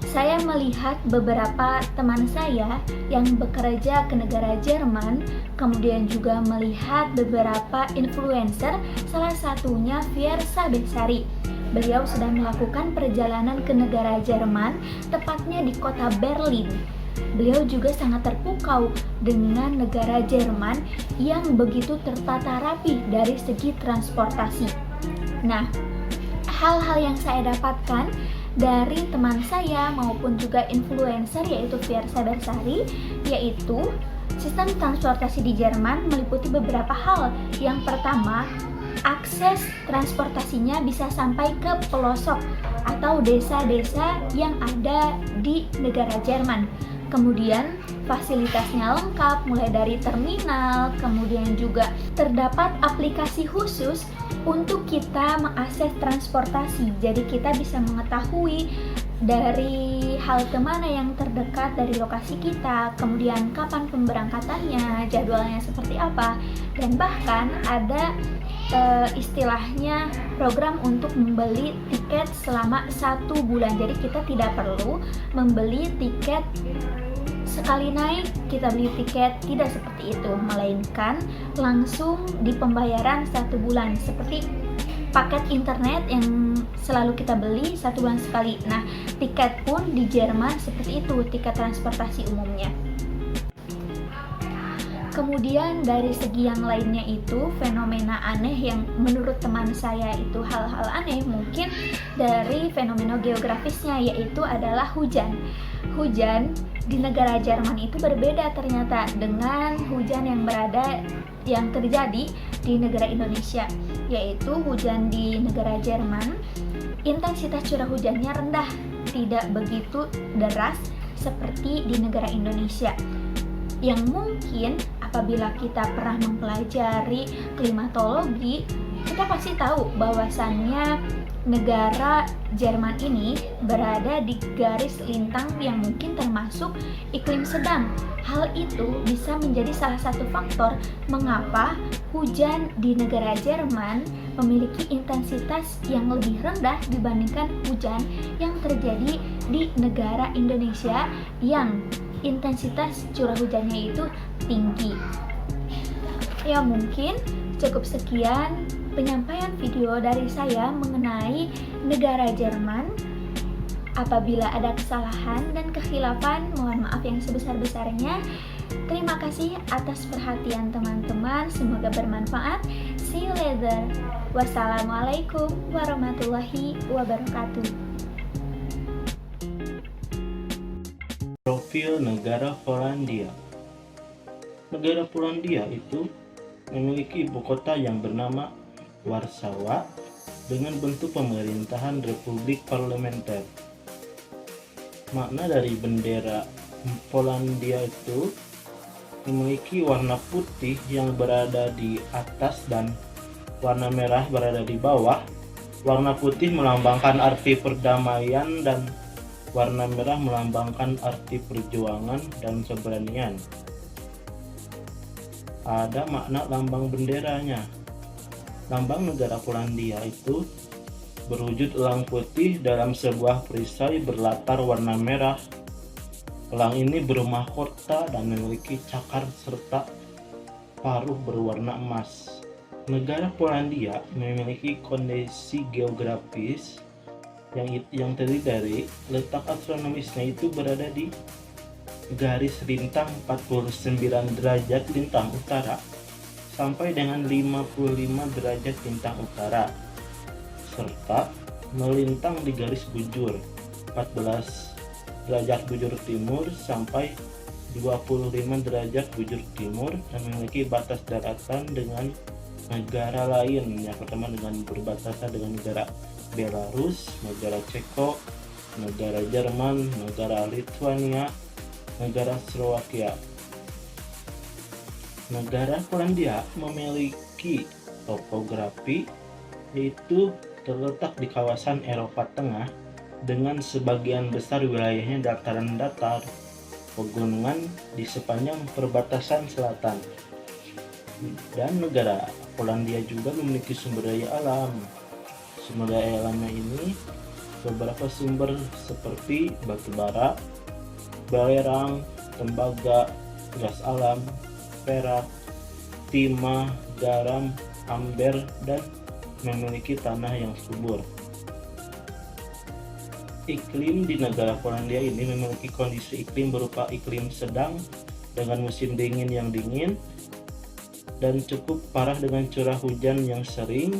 Saya melihat beberapa teman saya yang bekerja ke negara Jerman, kemudian juga melihat beberapa influencer, salah satunya Fiersa Besari. Beliau sedang melakukan perjalanan ke negara Jerman, tepatnya di kota Berlin. Beliau juga sangat terpukau dengan negara Jerman yang begitu tertata rapi dari segi transportasi. Nah, hal-hal yang saya dapatkan dari teman saya maupun juga influencer yaitu Fiersa Bersari, yaitu sistem transportasi di Jerman meliputi beberapa hal. Yang pertama, akses transportasinya bisa sampai ke pelosok atau desa-desa yang ada di negara Jerman. Kemudian fasilitasnya lengkap, mulai dari terminal, kemudian juga terdapat aplikasi khusus untuk kita mengakses transportasi. Jadi kita bisa mengetahui dari halte mana yang terdekat dari lokasi kita, kemudian kapan pemberangkatannya, jadwalnya seperti apa, dan bahkan ada istilahnya program untuk membeli tiket selama 1 bulan. Jadi kita tidak perlu membeli tiket sekali naik kita beli tiket, tidak seperti itu, melainkan langsung di pembayaran 1 bulan seperti paket internet yang selalu kita beli 1 bulan sekali. Nah, tiket pun di Jerman seperti itu, tiket transportasi umumnya. Kemudian dari segi yang lainnya itu fenomena aneh yang menurut teman saya itu hal-hal aneh, mungkin dari fenomena geografisnya, yaitu adalah hujan. Hujan di negara Jerman itu berbeda ternyata dengan hujan yang terjadi di negara Indonesia, yaitu hujan di negara Jerman intensitas curah hujannya rendah, tidak begitu deras seperti di negara Indonesia. Yang mungkin apabila kita pernah mempelajari klimatologi, kita pasti tahu bahwasannya negara Jerman ini berada di garis lintang yang mungkin termasuk iklim sedang. Hal itu bisa menjadi salah satu faktor mengapa hujan di negara Jerman memiliki intensitas yang lebih rendah dibandingkan hujan yang terjadi di negara Indonesia yang intensitas curah hujannya itu tinggi. Ya, mungkin cukup sekian penyampaian video dari saya mengenai negara Jerman. Apabila ada kesalahan dan kekhilafan, mohon maaf yang sebesar-besarnya. Terima kasih atas perhatian teman-teman, semoga bermanfaat. See you later. Wassalamualaikum warahmatullahi wabarakatuh. Profil negara Polandia. Negara Polandia itu memiliki ibu kota yang bernama Warsawa dengan bentuk pemerintahan republik parlementer. Makna dari bendera Polandia itu memiliki warna putih yang berada di atas dan warna merah berada di bawah. Warna putih melambangkan arti perdamaian dan warna merah melambangkan arti perjuangan dan keberanian. Ada makna lambang benderanya. Lambang negara Polandia itu berwujud elang putih dalam sebuah perisai berlatar warna merah. Elang ini bermahkota dan memiliki cakar serta paruh berwarna emas. Negara Polandia memiliki kondisi geografis yang terdiri dari letak astronomisnya itu berada di garis lintang 49 derajat lintang utara sampai dengan 55 derajat lintang utara, serta melintang di garis bujur 14 derajat bujur timur sampai 25 derajat bujur timur, dan memiliki batas daratan dengan negara lain. Yang pertama dengan berbatasan dengan negara Belarus, negara Ceko, negara Jerman, negara Lithuania, negara Slovakia. Negara Polandia memiliki topografi yaitu terletak di kawasan Eropa Tengah dengan sebagian besar wilayahnya dataran datar, pegunungan di sepanjang perbatasan selatan. Dan negara Polandia juga memiliki sumber daya alam. Sumber daya alamnya ini beberapa sumber seperti batu bara, belerang, tembaga, gas alam, perak, timah, garam, amber, dan memiliki tanah yang subur. Iklim di negara Polandia ini memiliki kondisi iklim berupa iklim sedang dengan musim dingin yang dingin dan cukup parah dengan curah hujan yang sering,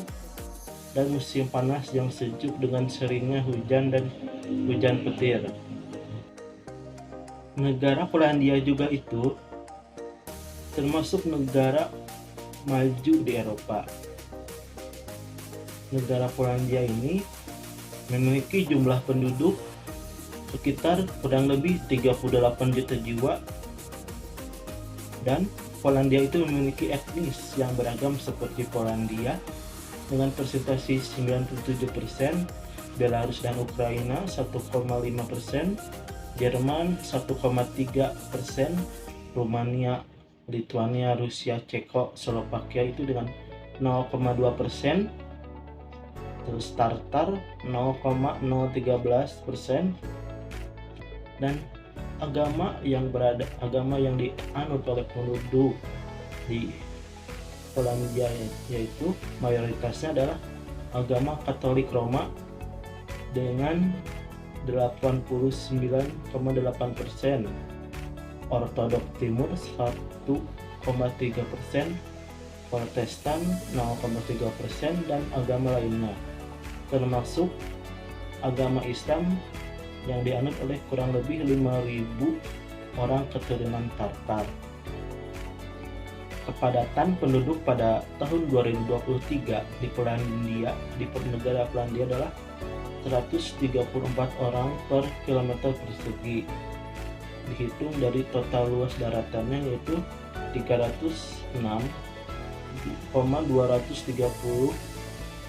dan musim panas yang sejuk dengan seringnya hujan dan hujan petir. Negara Polandia juga itu termasuk negara maju di Eropa. Negara Polandia ini memiliki jumlah penduduk sekitar kurang lebih 38 juta jiwa, dan Polandia itu memiliki etnis yang beragam seperti Polandia dengan persentase 97%, Belarus dan Ukraina 1,5%, Jerman 1,3%, Rumania, Lithuania, Rusia, Ceko, Slovakia itu dengan 0,2%, terus Tartar 0,013%, dan agama yang dianut oleh penduduk di Polandia yaitu mayoritasnya adalah agama Katolik Roma dengan 89,8%, Ortodok Timur 1,3%, Protestan 0,3%, dan agama lainnya termasuk agama Islam yang dianut oleh kurang lebih 5.000 orang keturunan Tartar. Kepadatan penduduk pada tahun 2023 di negara Polandia adalah 134 orang per kilometer persegi, dihitung dari total luas daratannya yaitu 306,230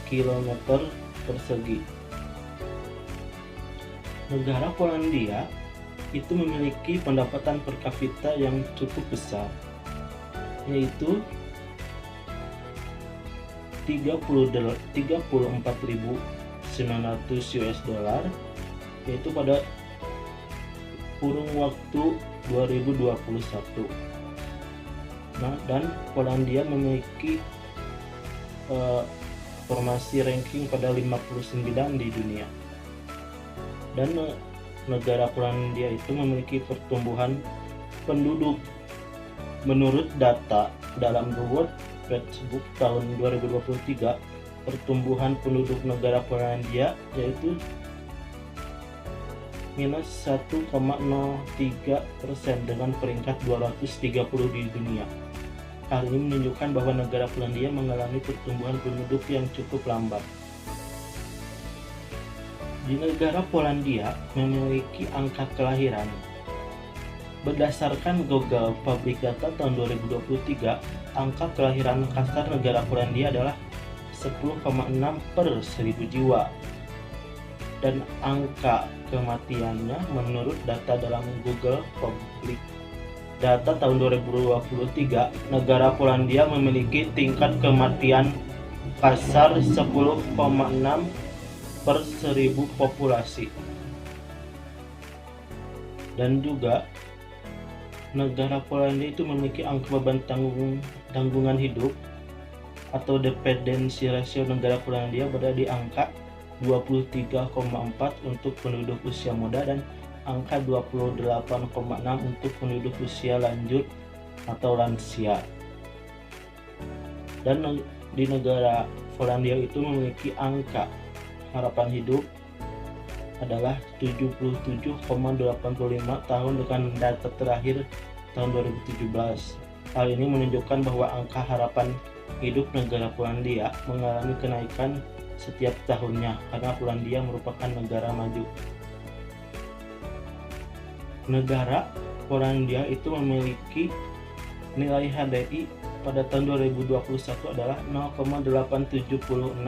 km persegi. Negara Polandia itu memiliki pendapatan per kapita yang cukup besar, yaitu 34.900 US dollar, yaitu pada kurun waktu 2021. Nah, dan Polandia memiliki formasi ranking pada 59 di dunia. Dan negara Polandia itu memiliki pertumbuhan penduduk menurut data dalam The World Factbook tahun 2023. Pertumbuhan penduduk negara Polandia yaitu minus 1,03% dengan peringkat 230 di dunia. Hal ini menunjukkan bahwa negara Polandia mengalami pertumbuhan penduduk yang cukup lambat. Di negara Polandia memiliki angka kelahiran. Berdasarkan Google Public Data tahun 2023, angka kelahiran kasar negara Polandia adalah 10,6 per 1000 jiwa. Dan angka kematiannya menurut data dalam Google Public Data tahun 2023, negara Polandia memiliki tingkat kematian kasar 10,6 per 1000 populasi. Dan juga negara Polandia itu memiliki angka beban tanggungan hidup atau dependency ratio negara Polandia berada di angka 23,4 untuk penduduk usia muda dan angka 28,6 untuk penduduk usia lanjut atau lansia. Dan di negara Polandia itu memiliki angka harapan hidup adalah 77,85 tahun dengan data terakhir tahun 2017. Hal ini menunjukkan bahwa angka harapan hidup negara Polandia mengalami kenaikan setiap tahunnya karena Polandia merupakan negara maju. Negara Polandia itu memiliki nilai HDI pada tahun 2021 adalah 0,876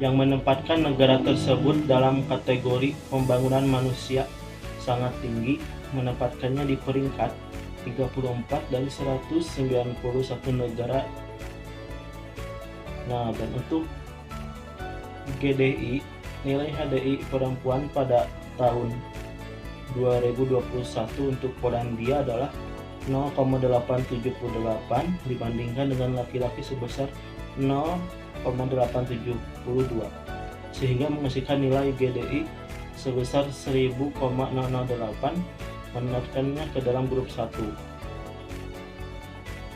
yang menempatkan negara tersebut dalam kategori pembangunan manusia sangat tinggi, menempatkannya di peringkat 34 dari 191 negara. Nah, dan untuk GDI, nilai HDI perempuan pada tahun 2021 untuk Polandia adalah 0,878 dibandingkan dengan laki-laki sebesar 0,872, sehingga menghasilkan nilai GDI sebesar 1000,008, menempatkannya ke dalam grup 1.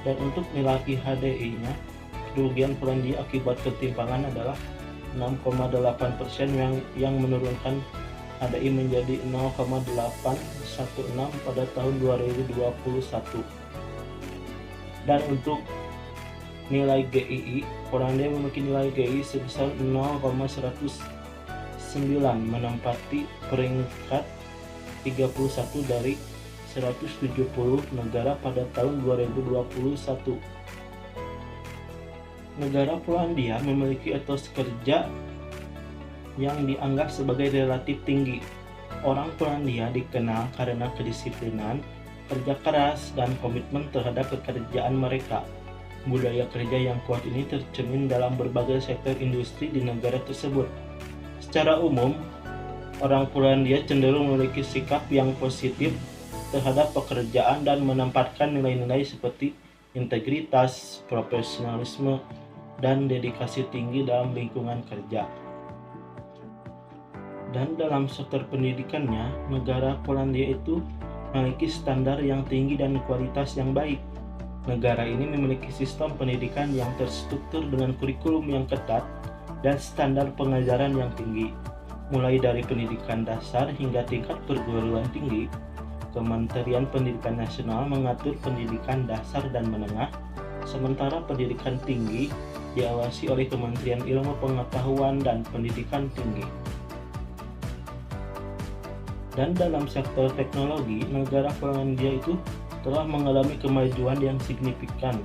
Dan untuk nilai HDI-nya, kerugian Polandia akibat ketimpangan adalah 6,8% yang menurunkan HDI menjadi 0,816 pada tahun 2021. Dan untuk nilai GII, Polandia memiliki nilai GII sebesar 0,109, menempati peringkat 31 dari 170 negara pada tahun 2021. Negara Polandia memiliki etos kerja yang dianggap sebagai relatif tinggi. Orang Polandia dikenal karena kedisiplinan, kerja keras, dan komitmen terhadap pekerjaan mereka. Budaya kerja yang kuat ini tercermin dalam berbagai sektor industri di negara tersebut. Secara umum, orang Polandia cenderung memiliki sikap yang positif terhadap pekerjaan dan menempatkan nilai-nilai seperti integritas, profesionalisme, dan dedikasi tinggi dalam lingkungan kerja. Dan dalam sektor pendidikannya, negara Polandia itu memiliki standar yang tinggi dan kualitas yang baik. Negara ini memiliki sistem pendidikan yang terstruktur dengan kurikulum yang ketat dan standar pengajaran yang tinggi. Mulai dari pendidikan dasar hingga tingkat perguruan tinggi, Kementerian Pendidikan Nasional mengatur pendidikan dasar dan menengah, sementara pendidikan tinggi diawasi oleh Kementerian Ilmu Pengetahuan dan Pendidikan Tinggi. Dan dalam sektor teknologi, negara Polandia itu telah mengalami kemajuan yang signifikan.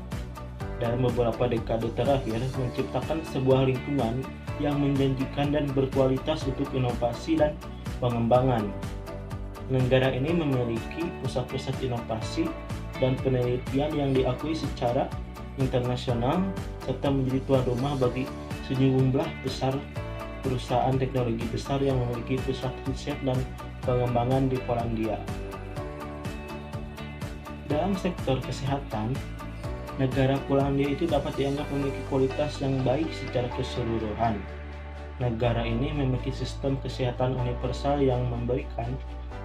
dalam beberapa dekade terakhir menciptakan sebuah lingkungan yang menjanjikan dan berkualitas untuk inovasi dan pengembangan. Negara ini memiliki pusat-pusat inovasi dan penelitian yang diakui secara internasional serta menjadi tuan rumah bagi sejumlah besar perusahaan teknologi besar yang memiliki pusat riset dan pengembangan di Polandia. Dalam sektor kesehatan, negara Polandia itu dapat dianggap memiliki kualitas yang baik secara keseluruhan. Negara ini memiliki sistem kesehatan universal yang memberikan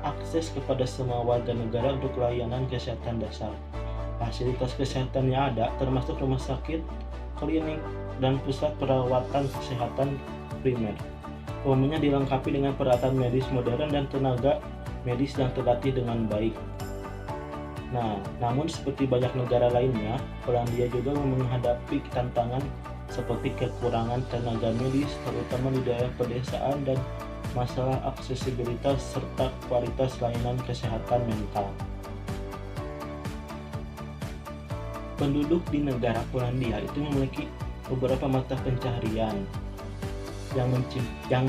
akses kepada semua warga negara untuk layanan kesehatan dasar. Fasilitas kesehatan yang ada termasuk rumah sakit, klinik, dan pusat perawatan kesehatan primer. Umumnya dilengkapi dengan peralatan medis modern dan tenaga medis yang terlatih dengan baik. Nah, namun seperti banyak negara lainnya, Polandia juga menghadapi tantangan seperti kekurangan tenaga medis, terutama di daerah pedesaan, dan masalah aksesibilitas serta kualitas layanan kesehatan mental. Penduduk di negara Polandia itu memiliki beberapa mata pencaharian yang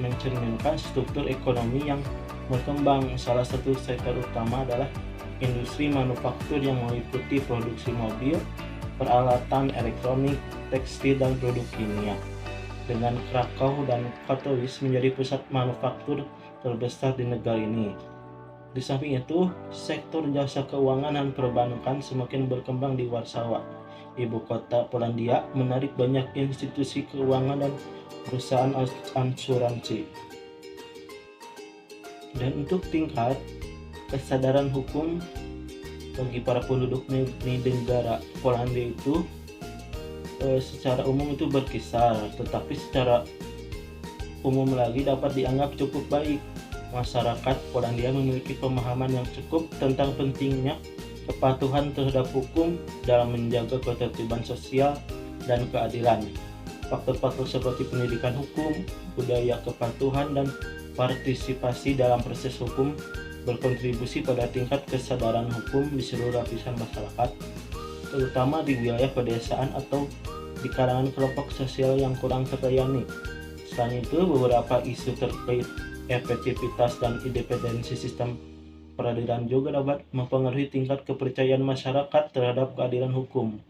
mencerminkan struktur ekonomi yang berkembang. Salah satu sektor utama adalah industri manufaktur yang meliputi produksi mobil, peralatan elektronik, tekstil, dan produk kimia. Dengan Krakow dan Katowice menjadi pusat manufaktur terbesar di negara ini. Di samping itu, sektor jasa keuangan dan perbankan semakin berkembang di Warsawa, ibu kota Polandia, menarik banyak institusi keuangan dan perusahaan asuransi. Dan untuk tingkat kesadaran hukum bagi para penduduk negara Polandia itu secara umum itu berkisar, tetapi secara umum lagi dapat dianggap cukup baik. Masyarakat Polandia memiliki pemahaman yang cukup tentang pentingnya kepatuhan terhadap hukum dalam menjaga ketertiban sosial dan keadilan. Faktor-faktor seperti pendidikan hukum, budaya kepatuhan, dan partisipasi dalam proses hukum berkontribusi pada tingkat kesadaran hukum di seluruh lapisan masyarakat, terutama di wilayah pedesaan atau di kalangan kelompok sosial yang kurang terlayani. Selain itu, beberapa isu terkait efektivitas dan independensi sistem peradilan juga dapat mempengaruhi tingkat kepercayaan masyarakat terhadap keadilan hukum.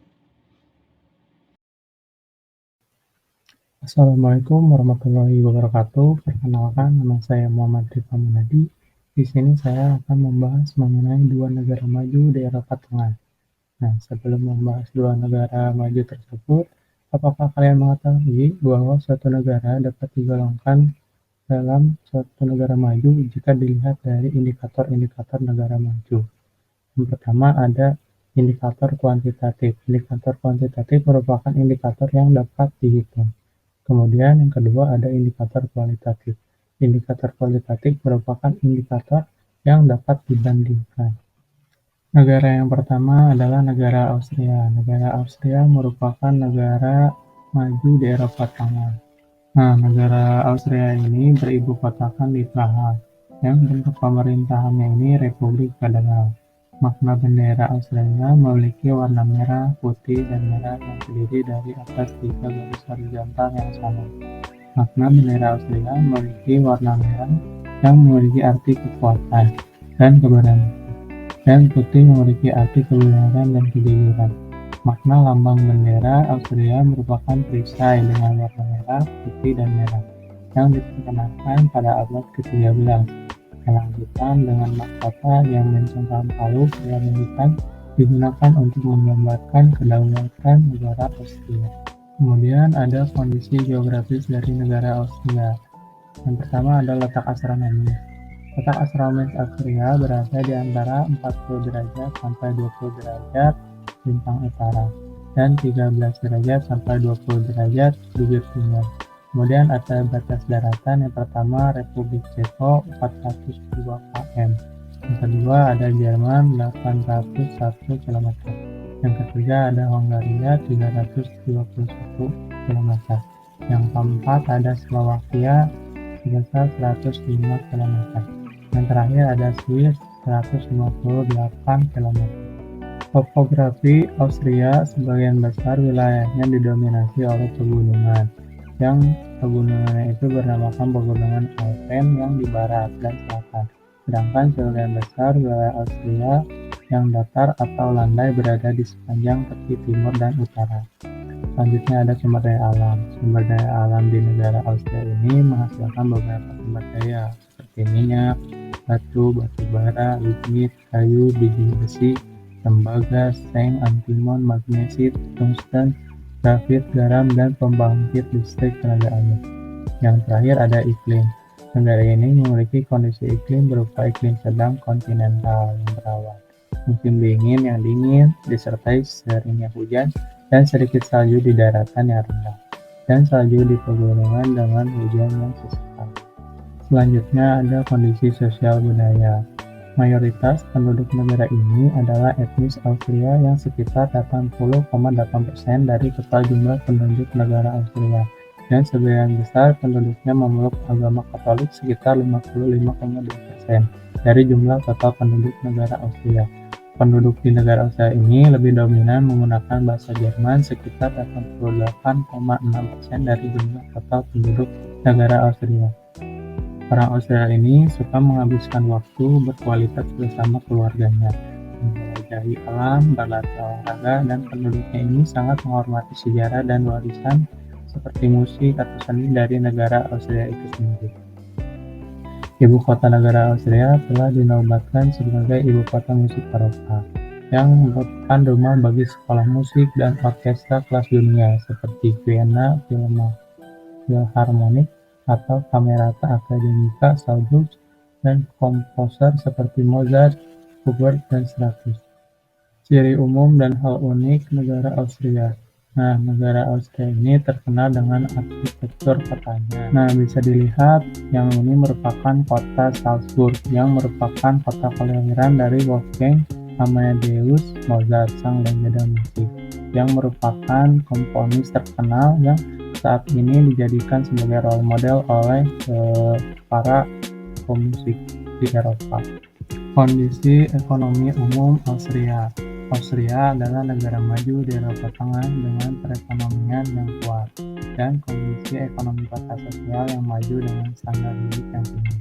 Assalamualaikum warahmatullahi wabarakatuh. Perkenalkan, nama saya Muhammad Rifah Munadi. Di sini saya akan membahas mengenai dua negara maju di Eropa Tengah. Nah, sebelum membahas dua negara maju tersebut, apakah kalian mengetahui bahwa suatu negara dapat digolongkan dalam suatu negara maju jika dilihat dari indikator-indikator negara maju? Yang pertama ada indikator kuantitatif. Indikator kuantitatif merupakan indikator yang dapat dihitung. Kemudian yang kedua ada indikator kualitatif. Indikator kualitatif merupakan indikator yang dapat dibandingkan. Negara yang pertama adalah negara Austria. Negara Austria merupakan negara maju di Eropa Tengah. Nah, negara Austria ini beribu kotakan di Praha, yang bentuk pemerintahannya ini Republik Federal. Makna bendera Austria memiliki warna merah, putih, dan merah yang terdiri dari atas 3 garis horizontal yang sama. Makna bendera Austria memiliki warna merah yang memiliki arti kekuatan dan keberanian, dan putih memiliki arti kebenaran dan kejujuran. Makna lambang bendera Austria merupakan perisai dengan warna merah, putih, dan merah yang diperkenalkan pada abad ke-13. Kelanjutan dengan mahkota yang mencengkram palu yang militan digunakan untuk menggambarkan kedaulatan negara Austria. Kemudian ada kondisi geografis dari negara Austria. Yang pertama adalah letak astronomis. Letak astronomis Austria berada di antara 40 derajat sampai 20 derajat lintang utara dan 13 derajat sampai 20 derajat bibir timur. Kemudian ada batas daratan. Yang pertama Republik Ceko 402 km. Yang kedua ada Jerman 801 km. Yang ketiga ada Hongaria 321 km. Yang keempat ada Slovakia sebesar 105 km. Yang terakhir ada Swiss 158 km. Topografi Austria sebagian besar wilayahnya didominasi oleh pegunungan, yang pegunungannya itu bernamakan Pegunungan Alpen yang di barat dan selatan. Sedangkan sebagian besar wilayah Austria yang datar atau landai berada di sepanjang tepi timur dan utara. Selanjutnya ada sumber daya alam. Sumber daya alam di negara Austria ini menghasilkan beberapa sumber daya seperti minyak, batu bara, lignit, kayu, biji besi, tembaga, seng, antimon, magnesit, tungsten, grafit, garam, dan pembangkit listrik tenaga air. Yang terakhir ada iklim. Negara ini memiliki kondisi iklim berupa iklim sedang kontinental yang berawan. Musim dingin yang dingin disertai seringnya hujan dan sedikit salju di daratan yang rendah, dan salju di pegunungan dengan hujan yang sesekali. Selanjutnya ada kondisi sosial budaya. Mayoritas penduduk negara ini adalah etnis Austria yang sekitar 80,8% dari total jumlah penduduk negara Austria, dan sebagian besar penduduknya memeluk agama Katolik sekitar 55,2% dari jumlah total penduduk negara Austria. Penduduk di negara Austria ini lebih dominan menggunakan bahasa Jerman sekitar 88,6% dari jumlah total penduduk negara Austria. Orang Austria ini suka menghabiskan waktu berkualitas bersama keluarganya, menjelajahi alam, berlatih olahraga, dan penduduknya ini sangat menghormati sejarah dan warisan seperti musik atau seni dari negara Austria itu sendiri. Ibu kota negara Austria telah dinobatkan sebagai ibu kota musik Eropa, yang merupakan rumah bagi sekolah musik dan orkestra kelas dunia seperti Vienna Philharmonic atau Camerata Academica Salzburg, dan komposer seperti Mozart, Schubert, dan Strauss. Ciri umum dan hal unik negara Austria. Nah, negara Austria ini terkenal dengan arsitektur kotanya. Nah, bisa dilihat yang ini merupakan kota Salzburg, yang merupakan kota kelahiran dari Wolfgang Amadeus Mozart, sang legenda musik, yang merupakan komponis terkenal yang saat ini dijadikan sebagai role model oleh para pemusik di Eropa. Kondisi ekonomi umum Austria. Austria adalah negara maju di Eropa Tengah dengan perekonomian yang kuat dan kondisi ekonomi kota sosial yang maju dengan standar hidup yang tinggi.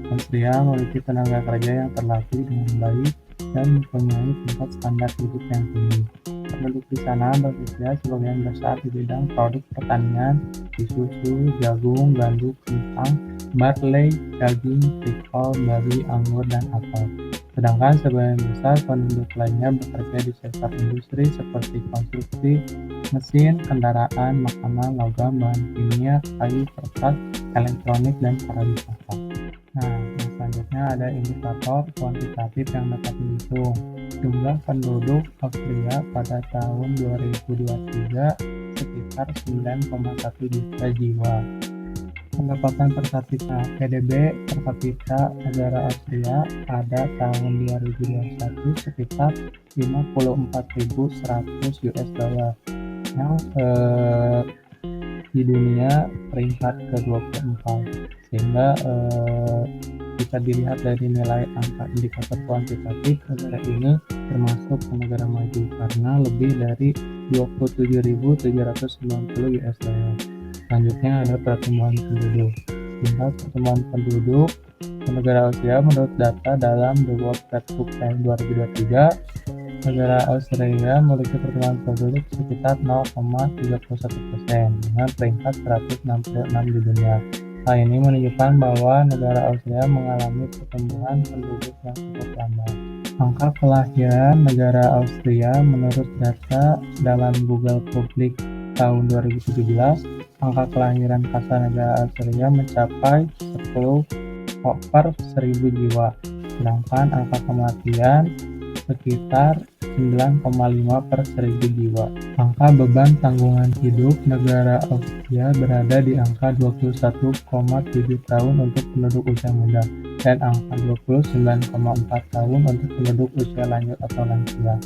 Austria memiliki tenaga kerja yang terlatih dengan baik dan mempunyai tingkat standar hidup yang tinggi. Penduduk di sana bekerja sebagian besar di bidang produk pertanian, di susu, jagung, gandum, kentang, barley, daging, pikol, babi, anggur, dan apel. Sedangkan sebagian besar penduduk lainnya bekerja di sektor industri seperti konstruksi, mesin, kendaraan, makanan, logam, bahan kimia, kayu, kertas, elektronik, dan pariwisata. Nah, yang selanjutnya ada indikator kuantitatif yang dapat dihitung. Jumlah penduduk Austria pada tahun 2023 sekitar 9,1 juta jiwa. Pendapatan per kapita PDB per kapita negara Austria pada tahun 2021 sekitar 54.100 US dollar, yang di dunia peringkat ke-24, sehingga bisa dilihat dari nilai angka indikator kuantitatif negara ini termasuk negara maju karena lebih dari 27.790 US dollar. Selanjutnya ada pertumbuhan penduduk. Tingkat pertumbuhan penduduk di negara Austria menurut data dalam The World Factbook tahun 2023, negara Austria memiliki pertumbuhan penduduk sekitar 0,31% dengan peringkat 166 di dunia. Hal ini menunjukkan bahwa negara Austria mengalami pertumbuhan penduduk yang cukup lambat. Angka kelahiran negara Austria menurut data dalam Google Public tahun 2017, angka kelahiran kasar negara Austria mencapai 10 per 1000 jiwa, sedangkan angka kematian sekitar 9,5 per 1000 jiwa. Angka beban tanggungan hidup negara Austria berada di angka 21,7 tahun untuk penduduk usia muda dan angka 29,4 tahun untuk penduduk usia lanjut atau lansia.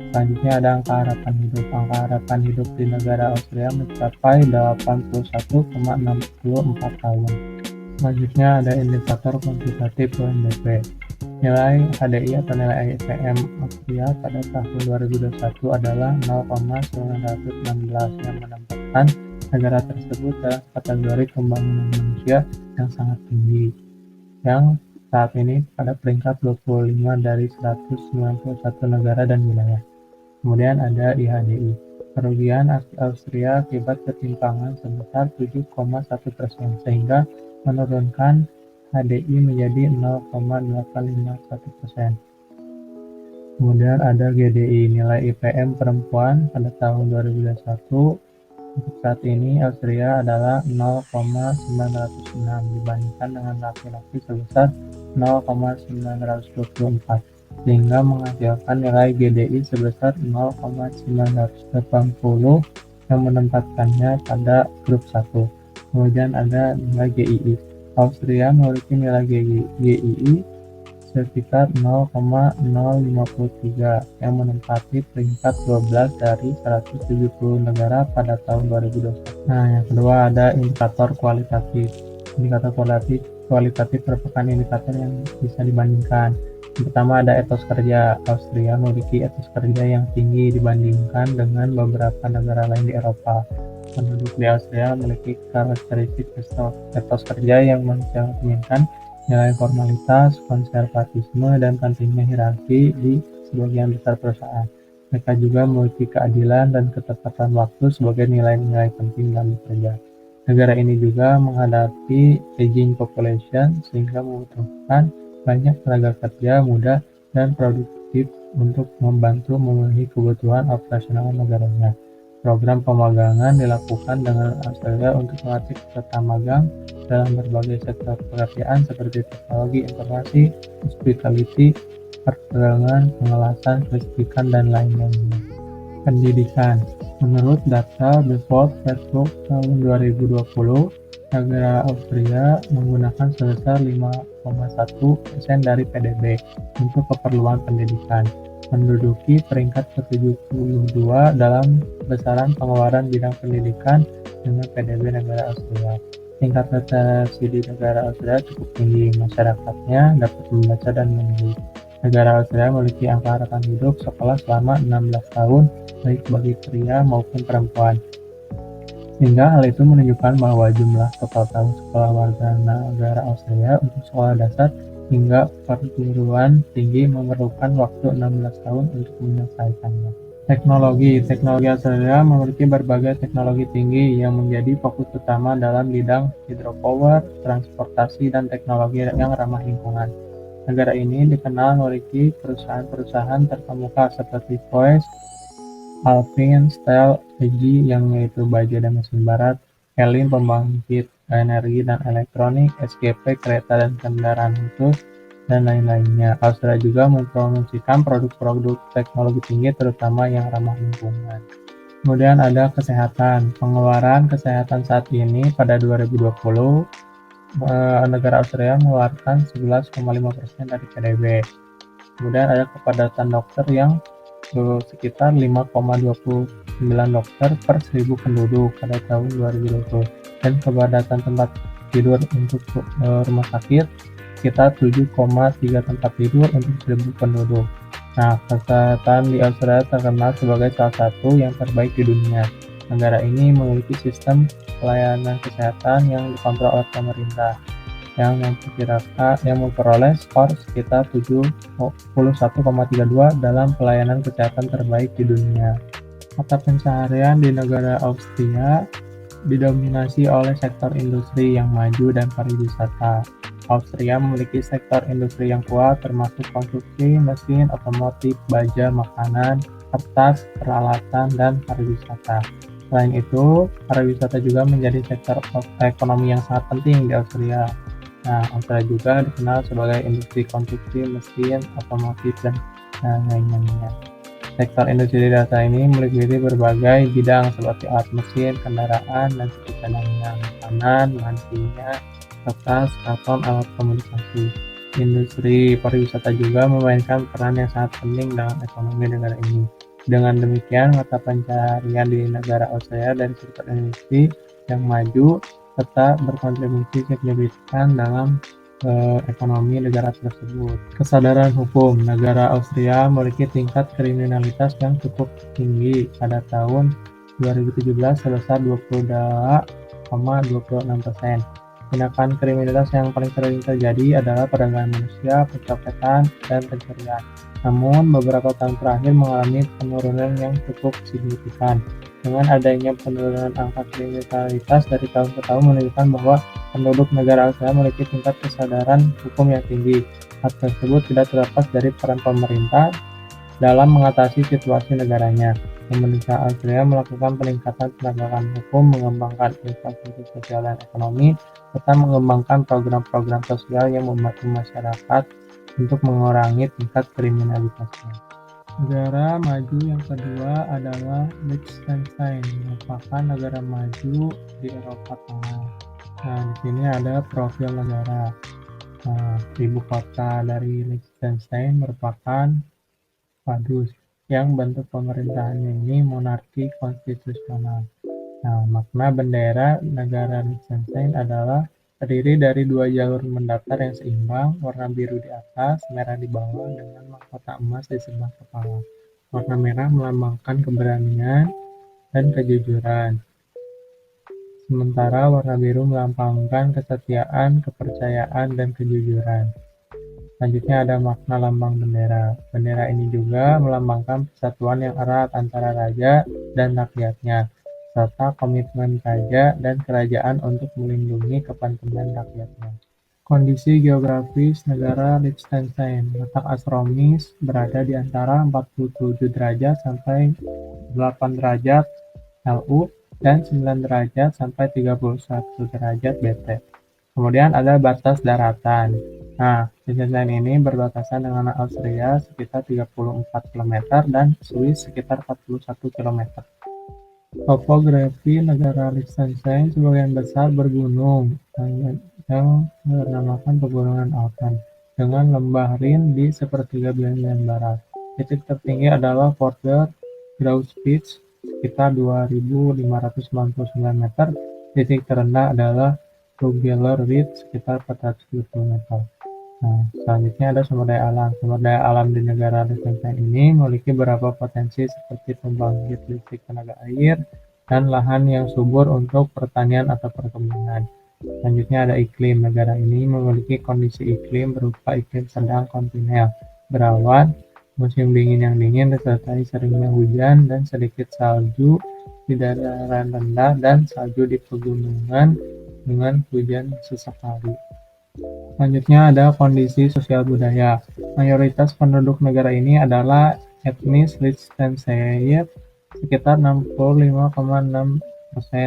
Selanjutnya ada angka harapan hidup. Angka harapan hidup di negara Austria mencapai 81,64 tahun. Selanjutnya ada indikator kuantitatif UNDP. Nilai HDI atau nilai IPM Austria pada tahun 2021 adalah 0,916 yang menempatkan negara tersebut dalam kategori pembangunan manusia yang sangat tinggi, yang saat ini pada peringkat 25 dari 191 negara dan wilayah. Kemudian ada IHDI. Kerugian Austria akibat ketimpangan sebesar 7,1%, sehingga menurunkan HDI menjadi 0,851%. Kemudian ada GDI, nilai IPM perempuan pada tahun 2021. Untuk saat ini Austria adalah 0,906 dibandingkan dengan laki-laki sebesar 0,924, sehingga menghasilkan nilai GDI sebesar 0,980 yang menempatkannya pada grup 1. Kemudian ada nilai GII. Austria memiliki nilai GII sekitar 0,053 yang menempati peringkat 12 dari 170 negara pada tahun 2021. Nah, yang kedua ada indikator kualitatif. Indikator kualitatif merupakan indikator yang bisa dibandingkan. Yang pertama ada etos kerja. Austria memiliki etos kerja yang tinggi dibandingkan dengan beberapa negara lain di Eropa. Penduduk di Austria memiliki karakteristik etos kerja yang mencerminkan nilai formalitas, konservatisme, dan pentingnya hierarki di sebagian besar perusahaan. Mereka juga memiliki keadilan dan ketepatan waktu sebagai nilai-nilai penting dalam bekerja. Negara ini juga menghadapi aging population sehingga membutuhkan banyak tenaga kerja muda dan produktif untuk membantu memenuhi kebutuhan operasional negaranya. Program pemagangan dilakukan dengan Austria untuk melatih peserta magang dalam berbagai sektor pekerjaan seperti teknologi informasi, hospitality, perdagangan, pengelasan, kelistrikan, dan lain-lainnya. Pendidikan. Menurut data The World Factbook tahun 2020, negara Austria menggunakan sebesar 5,1% dari PDB untuk keperluan pendidikan, menduduki peringkat ke-72 dalam besaran pengeluaran bidang pendidikan dengan PDB negara Austria. Tingkat literasi di negara Austria cukup tinggi, masyarakatnya dapat membaca dan menulis. Negara Austria memiliki angka harapan hidup sekolah selama 16 tahun, baik bagi pria maupun perempuan. Sehingga hal itu menunjukkan bahwa jumlah total tahun sekolah warga negara Austria untuk sekolah dasar hingga perguruan tinggi memerlukan waktu 16 tahun untuk menyelesaikannya. Teknologi Austria memiliki berbagai teknologi tinggi yang menjadi fokus utama dalam bidang hydropower, transportasi, dan teknologi yang ramah lingkungan. Negara ini dikenal memiliki perusahaan-perusahaan terkemuka seperti Voith, Alpine, Shell, EG yang yaitu baja dan mesin barat, Elin pembangkit energi dan elektronik, SGP kereta dan kendaraan khusus, dan lain-lainnya. Austria juga mempromosikan produk-produk teknologi tinggi terutama yang ramah lingkungan. Kemudian ada kesehatan. Pengeluaran kesehatan saat ini pada 2020 negara Austria mengeluarkan 11,5% dari PDB. Kemudian ada kepadatan dokter yang sekitar 5,29 dokter per 1000 penduduk pada tahun 2020, dan kepadatan tempat tidur untuk rumah sakit sekitar 7,3 tempat tidur untuk 1000 penduduk. Nah, kesehatan di Austria terkenal sebagai salah satu yang terbaik di dunia. Negara ini memiliki sistem pelayanan kesehatan yang dikontrol oleh pemerintah, yang memperoleh skor sekitar 71,32 dalam pelayanan kesehatan terbaik di dunia. Mata pencaharian di negara Austria didominasi oleh sektor industri yang maju dan pariwisata. Austria memiliki sektor industri yang kuat termasuk konstruksi, mesin, otomotif, baja, makanan, kertas, peralatan, dan pariwisata. Selain itu, pariwisata juga menjadi sektor ekonomi yang sangat penting di Austria. Nah, Austria juga dikenal sebagai industri konstruksi, mesin, otomotif, dan lain-lainnya. Sektor industri data ini meliputi berbagai bidang seperti alat mesin, kendaraan, dan seperti cadangan, makanan, bahan kimia, kertas, karton, alat komunikasi. Industri pariwisata juga memainkan peran yang sangat penting dalam ekonomi negara ini. Dengan demikian, mata pencaharian di negara Austria dari sektor industri yang maju serta berkontribusi signifikan dalam ekonomi negara tersebut. Kesadaran hukum. Negara Austria memiliki tingkat kriminalitas yang cukup tinggi pada tahun 2017 sebesar 22,26%. Tindakan kriminalitas yang paling sering terjadi adalah perdagangan manusia, pencopetan, dan pencurian. Namun, beberapa tahun terakhir mengalami penurunan yang cukup signifikan. Dengan adanya penurunan angka kriminalitas dari tahun ke tahun menunjukkan bahwa penduduk negara Austria memiliki tingkat kesadaran hukum yang tinggi. Hal tersebut tidak terlepas dari peran pemerintah dalam mengatasi situasi negaranya. Pemerintah Austria melakukan peningkatan penegakan hukum, mengembangkan infrastruktur sosial dan ekonomi, serta mengembangkan program-program sosial yang membantu masyarakat untuk mengurangi tingkat kriminalitasnya. Negara maju yang kedua adalah Liechtenstein, merupakan negara maju di Eropa Tengah. Nah, di sini ada profil negara. Nah, ibu kota dari Liechtenstein merupakan Vaduz, yang bentuk pemerintahannya ini monarki konstitusional. Nah, makna bendera negara Liechtenstein adalah terdiri dari dua jalur mendaftar yang seimbang, warna biru di atas, merah di bawah, dengan mahkota emas di sebelah kepala. Warna merah melambangkan keberanian dan kejujuran, sementara warna biru melambangkan kesetiaan, kepercayaan, dan kejujuran. Selanjutnya ada makna lambang bendera. Bendera ini juga melambangkan persatuan yang erat antara raja dan rakyatnya, serta komitmen raja dan kerajaan untuk melindungi kepentingan rakyatnya. Kondisi geografis negara Liechtenstein. Letak astronomis berada di antara 47 derajat sampai 8 derajat LU dan 9 derajat sampai 31 derajat BT. Kemudian ada batas daratan. Nah, Liechtenstein ini berbatasan dengan Austria sekitar 34 km dan Swiss sekitar 41 km. Topografi negara Liechtenstein sebagian besar bergunung yang bernamakan Pegunungan Alpen dengan lembah Rhin di sepertiga bagian barat. Titik tertinggi adalah Porter Großspitze sekitar 2.599 meter. Titik terendah adalah Rugeler Ridge sekitar 470 meter. Nah, selanjutnya ada sumber daya alam. Sumber daya alam di negara Liechtenstein ini memiliki beberapa potensi seperti pembangkit listrik tenaga air dan lahan yang subur untuk pertanian atau perkebunan. Selanjutnya ada iklim. Negara ini memiliki kondisi iklim berupa iklim sedang kontinental, berawan, musim dingin yang dingin disertai seringnya hujan dan sedikit salju di dataran rendah dan salju di pegunungan dengan hujan sesekali. Selanjutnya ada kondisi sosial budaya. Mayoritas penduduk negara ini adalah etnis Liechtenstein, sekitar 65,6%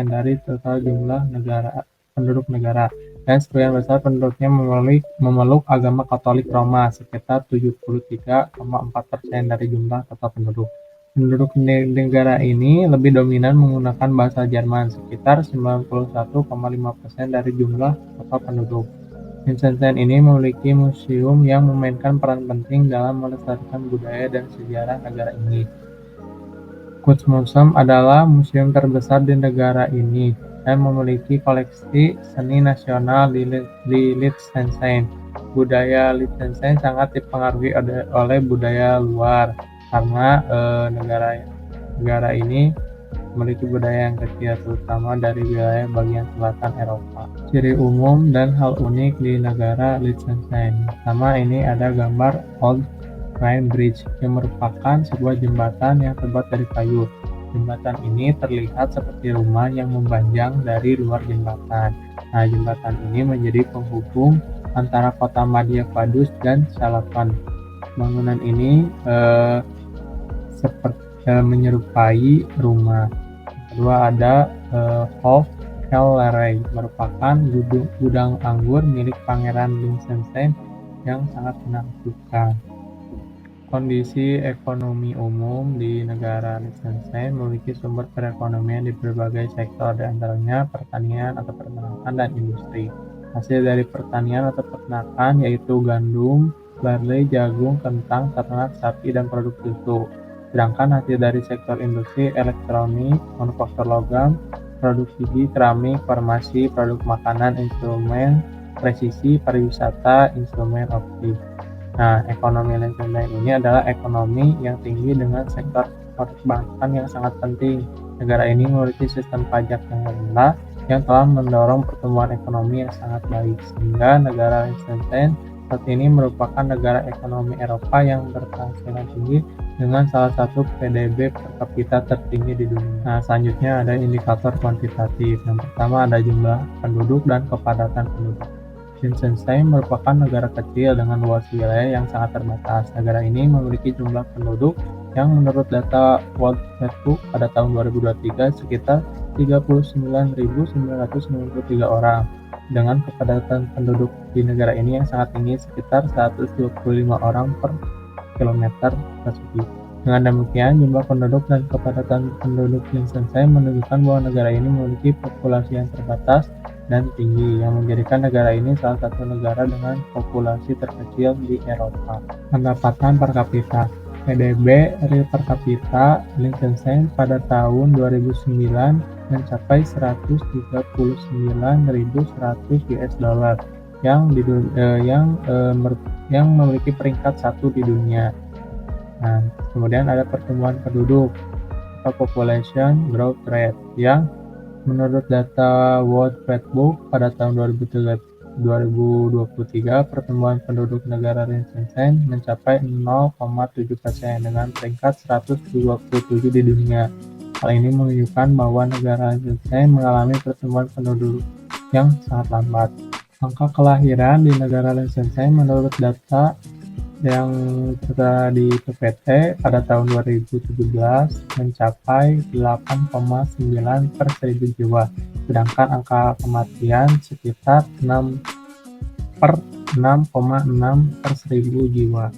dari total jumlah penduduk negara, dan sebagian besar penduduknya memeluk agama Katolik Roma, sekitar 73,4% dari jumlah total penduduk. Penduduk negara ini lebih dominan menggunakan bahasa Jerman, sekitar 91,5% dari jumlah total penduduk. Liechtenstein ini memiliki museum yang memainkan peran penting dalam melestarikan budaya dan sejarah negara ini. Kunstmuseum adalah museum terbesar di negara ini dan memiliki koleksi seni nasional di Liechtenstein. Budaya Liechtenstein sangat dipengaruhi oleh budaya luar karena negara ini memiliki budaya yang kecil, terutama dari wilayah bagian selatan Eropa. Ciri umum dan hal unik di negara Liechtenstein. Pertama, ini ada gambar Old Rhine Bridge yang merupakan sebuah jembatan yang terbuat dari kayu. Jembatan ini terlihat seperti rumah yang membajang dari luar jembatan. Nah, jembatan ini menjadi penghubung antara kota Madhya Vaduz dan Salavan. Bangunan ini menyerupai rumah. Kedua ada Hof Kellerei, merupakan gudang anggur milik Pangeran Liechtenstein yang sangat menakjubkan. Kondisi ekonomi umum di negara Liechtenstein memiliki sumber perekonomian di berbagai sektor, di antaranya pertanian atau peternakan dan industri. Hasil dari pertanian atau peternakan yaitu gandum, barley, jagung, kentang, ternak, sapi, dan produk susu. Sedangkan hasil dari sektor industri elektronik, manufaktur logam, produk gigi, keramik, farmasi, produk makanan, instrumen, presisi, pariwisata, instrumen optik. Nah, ekonomi Liechtenstein ini adalah ekonomi yang tinggi dengan sektor perbankan yang sangat penting. Negara ini memiliki sistem pajak yang rendah yang telah mendorong pertumbuhan ekonomi yang sangat baik, sehingga negara Liechtenstein saat ini merupakan negara ekonomi Eropa yang berpenghasilan tinggi dengan salah satu PDB per kapita tertinggi di dunia. Nah, selanjutnya ada indikator kuantitatif. Yang pertama ada jumlah penduduk dan kepadatan penduduk. Liechtenstein merupakan negara kecil dengan luas wilayah yang sangat terbatas. Negara ini memiliki jumlah penduduk yang menurut data World Factbook pada tahun 2023 sekitar 39.993 orang, dengan kepadatan penduduk di negara ini yang sangat tinggi sekitar 125 orang per kilometer persegi. Dengan demikian, jumlah penduduk dan kepadatan penduduk Liechtenstein menunjukkan bahwa negara ini memiliki populasi yang terbatas dan tinggi, yang menjadikan negara ini salah satu negara dengan populasi terkecil di Eropa. Pendapatan per kapita. PDB real per kapita Liechtenstein pada tahun 2009 mencapai 139.100 US dollar yang memiliki peringkat 1 di dunia. Nah, kemudian ada pertumbuhan penduduk atau population growth rate yang menurut data World Factbook pada tahun 2023 pertumbuhan penduduk negara Liechtenstein mencapai 0,7% dengan peringkat 127 di dunia. Hal ini menunjukkan bahwa negara Liechtenstein mengalami pertumbuhan penduduk yang sangat lambat. Angka kelahiran di negara Liechtenstein menurut data yang tertera di PPT pada tahun 2017 mencapai 8,9 per 1000 jiwa, sedangkan angka kematian sekitar 6 per 6,6 per 1000 jiwa.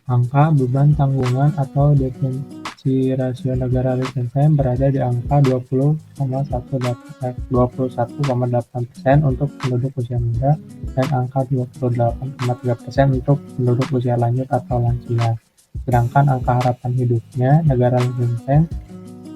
Angka beban tanggungan atau definisi rasio negara Liechtenstein berada di angka 21,8% untuk penduduk usia muda dan angka 28,3% untuk penduduk usia lanjut atau lansia. Sedangkan angka harapan hidupnya negara Liechtenstein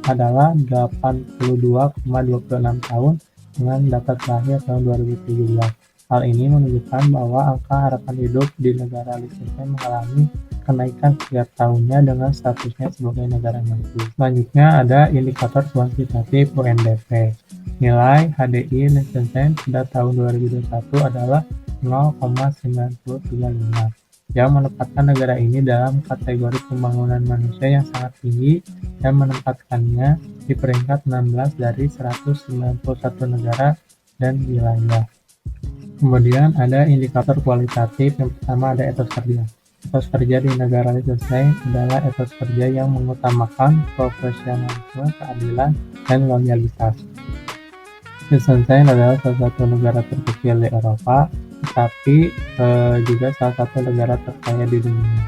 adalah 82,26 tahun dengan data terakhir tahun 2017. Hal ini menunjukkan bahwa angka harapan hidup di negara Liechtenstein mengalami kenaikan setiap tahunnya dengan statusnya sebagai negara maju. Selanjutnya ada indikator kuantitatif UNDP. Nilai HDI Liechtenstein pada tahun 2021 adalah 0,935 yang menempatkan negara ini dalam kategori pembangunan manusia yang sangat tinggi dan menempatkannya di peringkat 16 dari 191 negara dan wilayah. Kemudian ada indikator kualitatif. Yang pertama ada etos kerja. Etos kerja di negara Liechtenstein adalah etos kerja yang mengutamakan profesionalisme, keadilan, dan loyalitas. Liechtenstein adalah salah satu negara terkecil di Eropa, tetapi juga salah satu negara terkaya di dunia.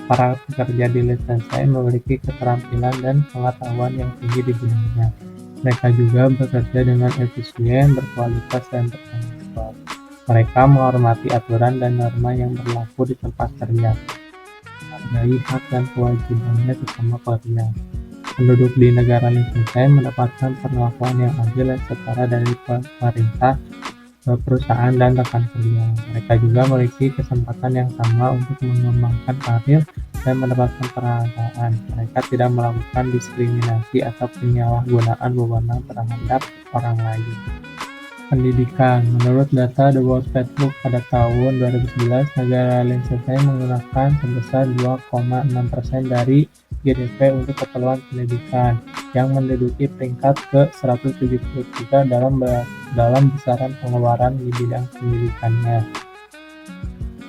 Para pekerja di Liechtenstein memiliki keterampilan dan pengetahuan yang tinggi di bidangnya. Mereka juga bekerja dengan efisien, berkualitas, dan bertanggung jawab. Mereka menghormati aturan dan norma yang berlaku di tempat kerja, menghargai hak dan kewajibannya sesama pekerja. Penduduk di negara Liechtenstein mendapatkan perlakuan yang adil dan setara dari pemerintah, perusahaan, dan rekan kerja. Mereka juga memiliki kesempatan yang sama untuk mengembangkan karir dan mendapatkan penghargaan. Mereka tidak melakukan diskriminasi atau penyalahgunaan wewenang terhadap orang lain. Pendidikan. Menurut data The World Factbook pada tahun 2011, negara Liechtenstein menggunakan sebesar 2,6% dari GDP untuk keperluan pendidikan, yang menduduki peringkat ke-173 dalam besaran pengeluaran di bidang pendidikannya.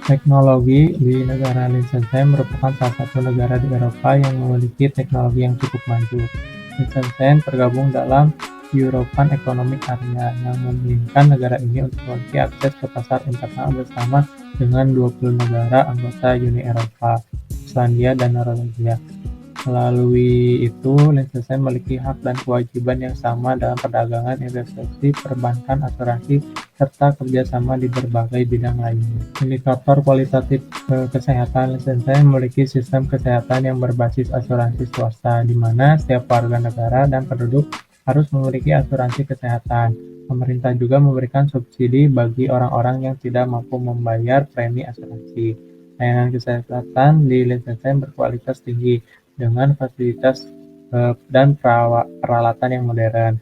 Teknologi di negara Liechtenstein merupakan salah satu negara di Eropa yang memiliki teknologi yang cukup maju. Liechtenstein tergabung dalam European Economic Area yang memungkinkan negara ini untuk memiliki akses ke pasar internal bersama dengan 20 negara anggota Uni Eropa, Islandia, dan Norwegia. Melalui itu, Liechtenstein memiliki hak dan kewajiban yang sama dalam perdagangan, investasi, perbankan, asuransi, serta kerjasama di berbagai bidang lainnya. Indikator kualitatif kesehatan. Liechtenstein memiliki sistem kesehatan yang berbasis asuransi swasta, di mana setiap warga negara dan penduduk harus memiliki asuransi kesehatan. pemerintah juga memberikan subsidi bagi orang-orang yang tidak mampu membayar premi asuransi. Layanan kesehatan di Liechtenstein berkualitas tinggi dengan fasilitas dan peralatan yang modern.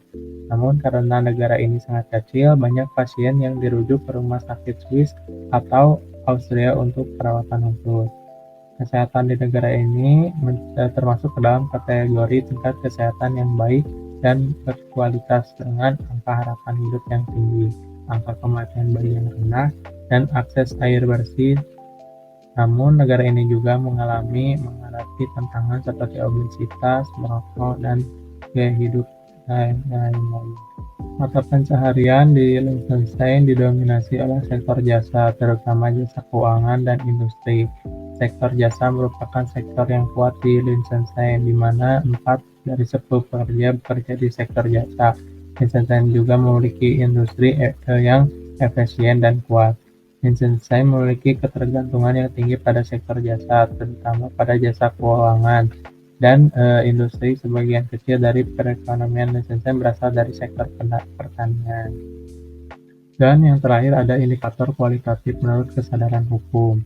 Namun karena negara ini sangat kecil, banyak pasien yang dirujuk ke rumah sakit Swiss atau Austria untuk perawatan khusus. Kesehatan di negara ini termasuk ke dalam kategori tingkat kesehatan yang baik dan berkualitas dengan angka harapan hidup yang tinggi, angka kematian bayi yang rendah, dan akses air bersih. Namun negara ini juga menghadapi tantangan seperti obesitas, merokok, dan gaya hidup lain-lain. Mata pencaharian di Liechtenstein didominasi oleh sektor jasa, terutama jasa keuangan dan industri. Sektor jasa merupakan sektor yang kuat di Liechtenstein, di mana 4 dari 10 pekerja bekerja di sektor jasa. Liechtenstein juga memiliki industri yang efisien dan kuat. Liechtenstein memiliki ketergantungan yang tinggi pada sektor jasa, terutama pada jasa keuangan dan industri. Sebagian kecil dari perekonomian Liechtenstein berasal dari sektor pertanian. Dan yang terakhir ada indikator kualitatif menurut kesadaran hukum.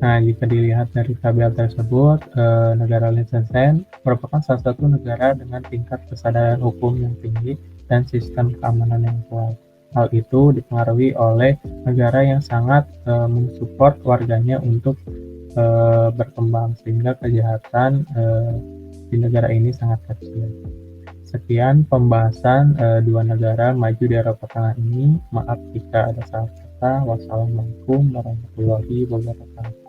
Nah, jika dilihat dari tabel tersebut, negara Liechtenstein merupakan salah satu negara dengan tingkat kesadaran hukum yang tinggi dan sistem keamanan yang kuat. Hal itu dipengaruhi oleh negara yang sangat mensupport warganya untuk berkembang, sehingga kejahatan di negara ini sangat kecil. Sekian pembahasan dua negara maju di Eropa Tengah ini. Maaf jika ada salah kata. Wassalamualaikum warahmatullahi wabarakatuh.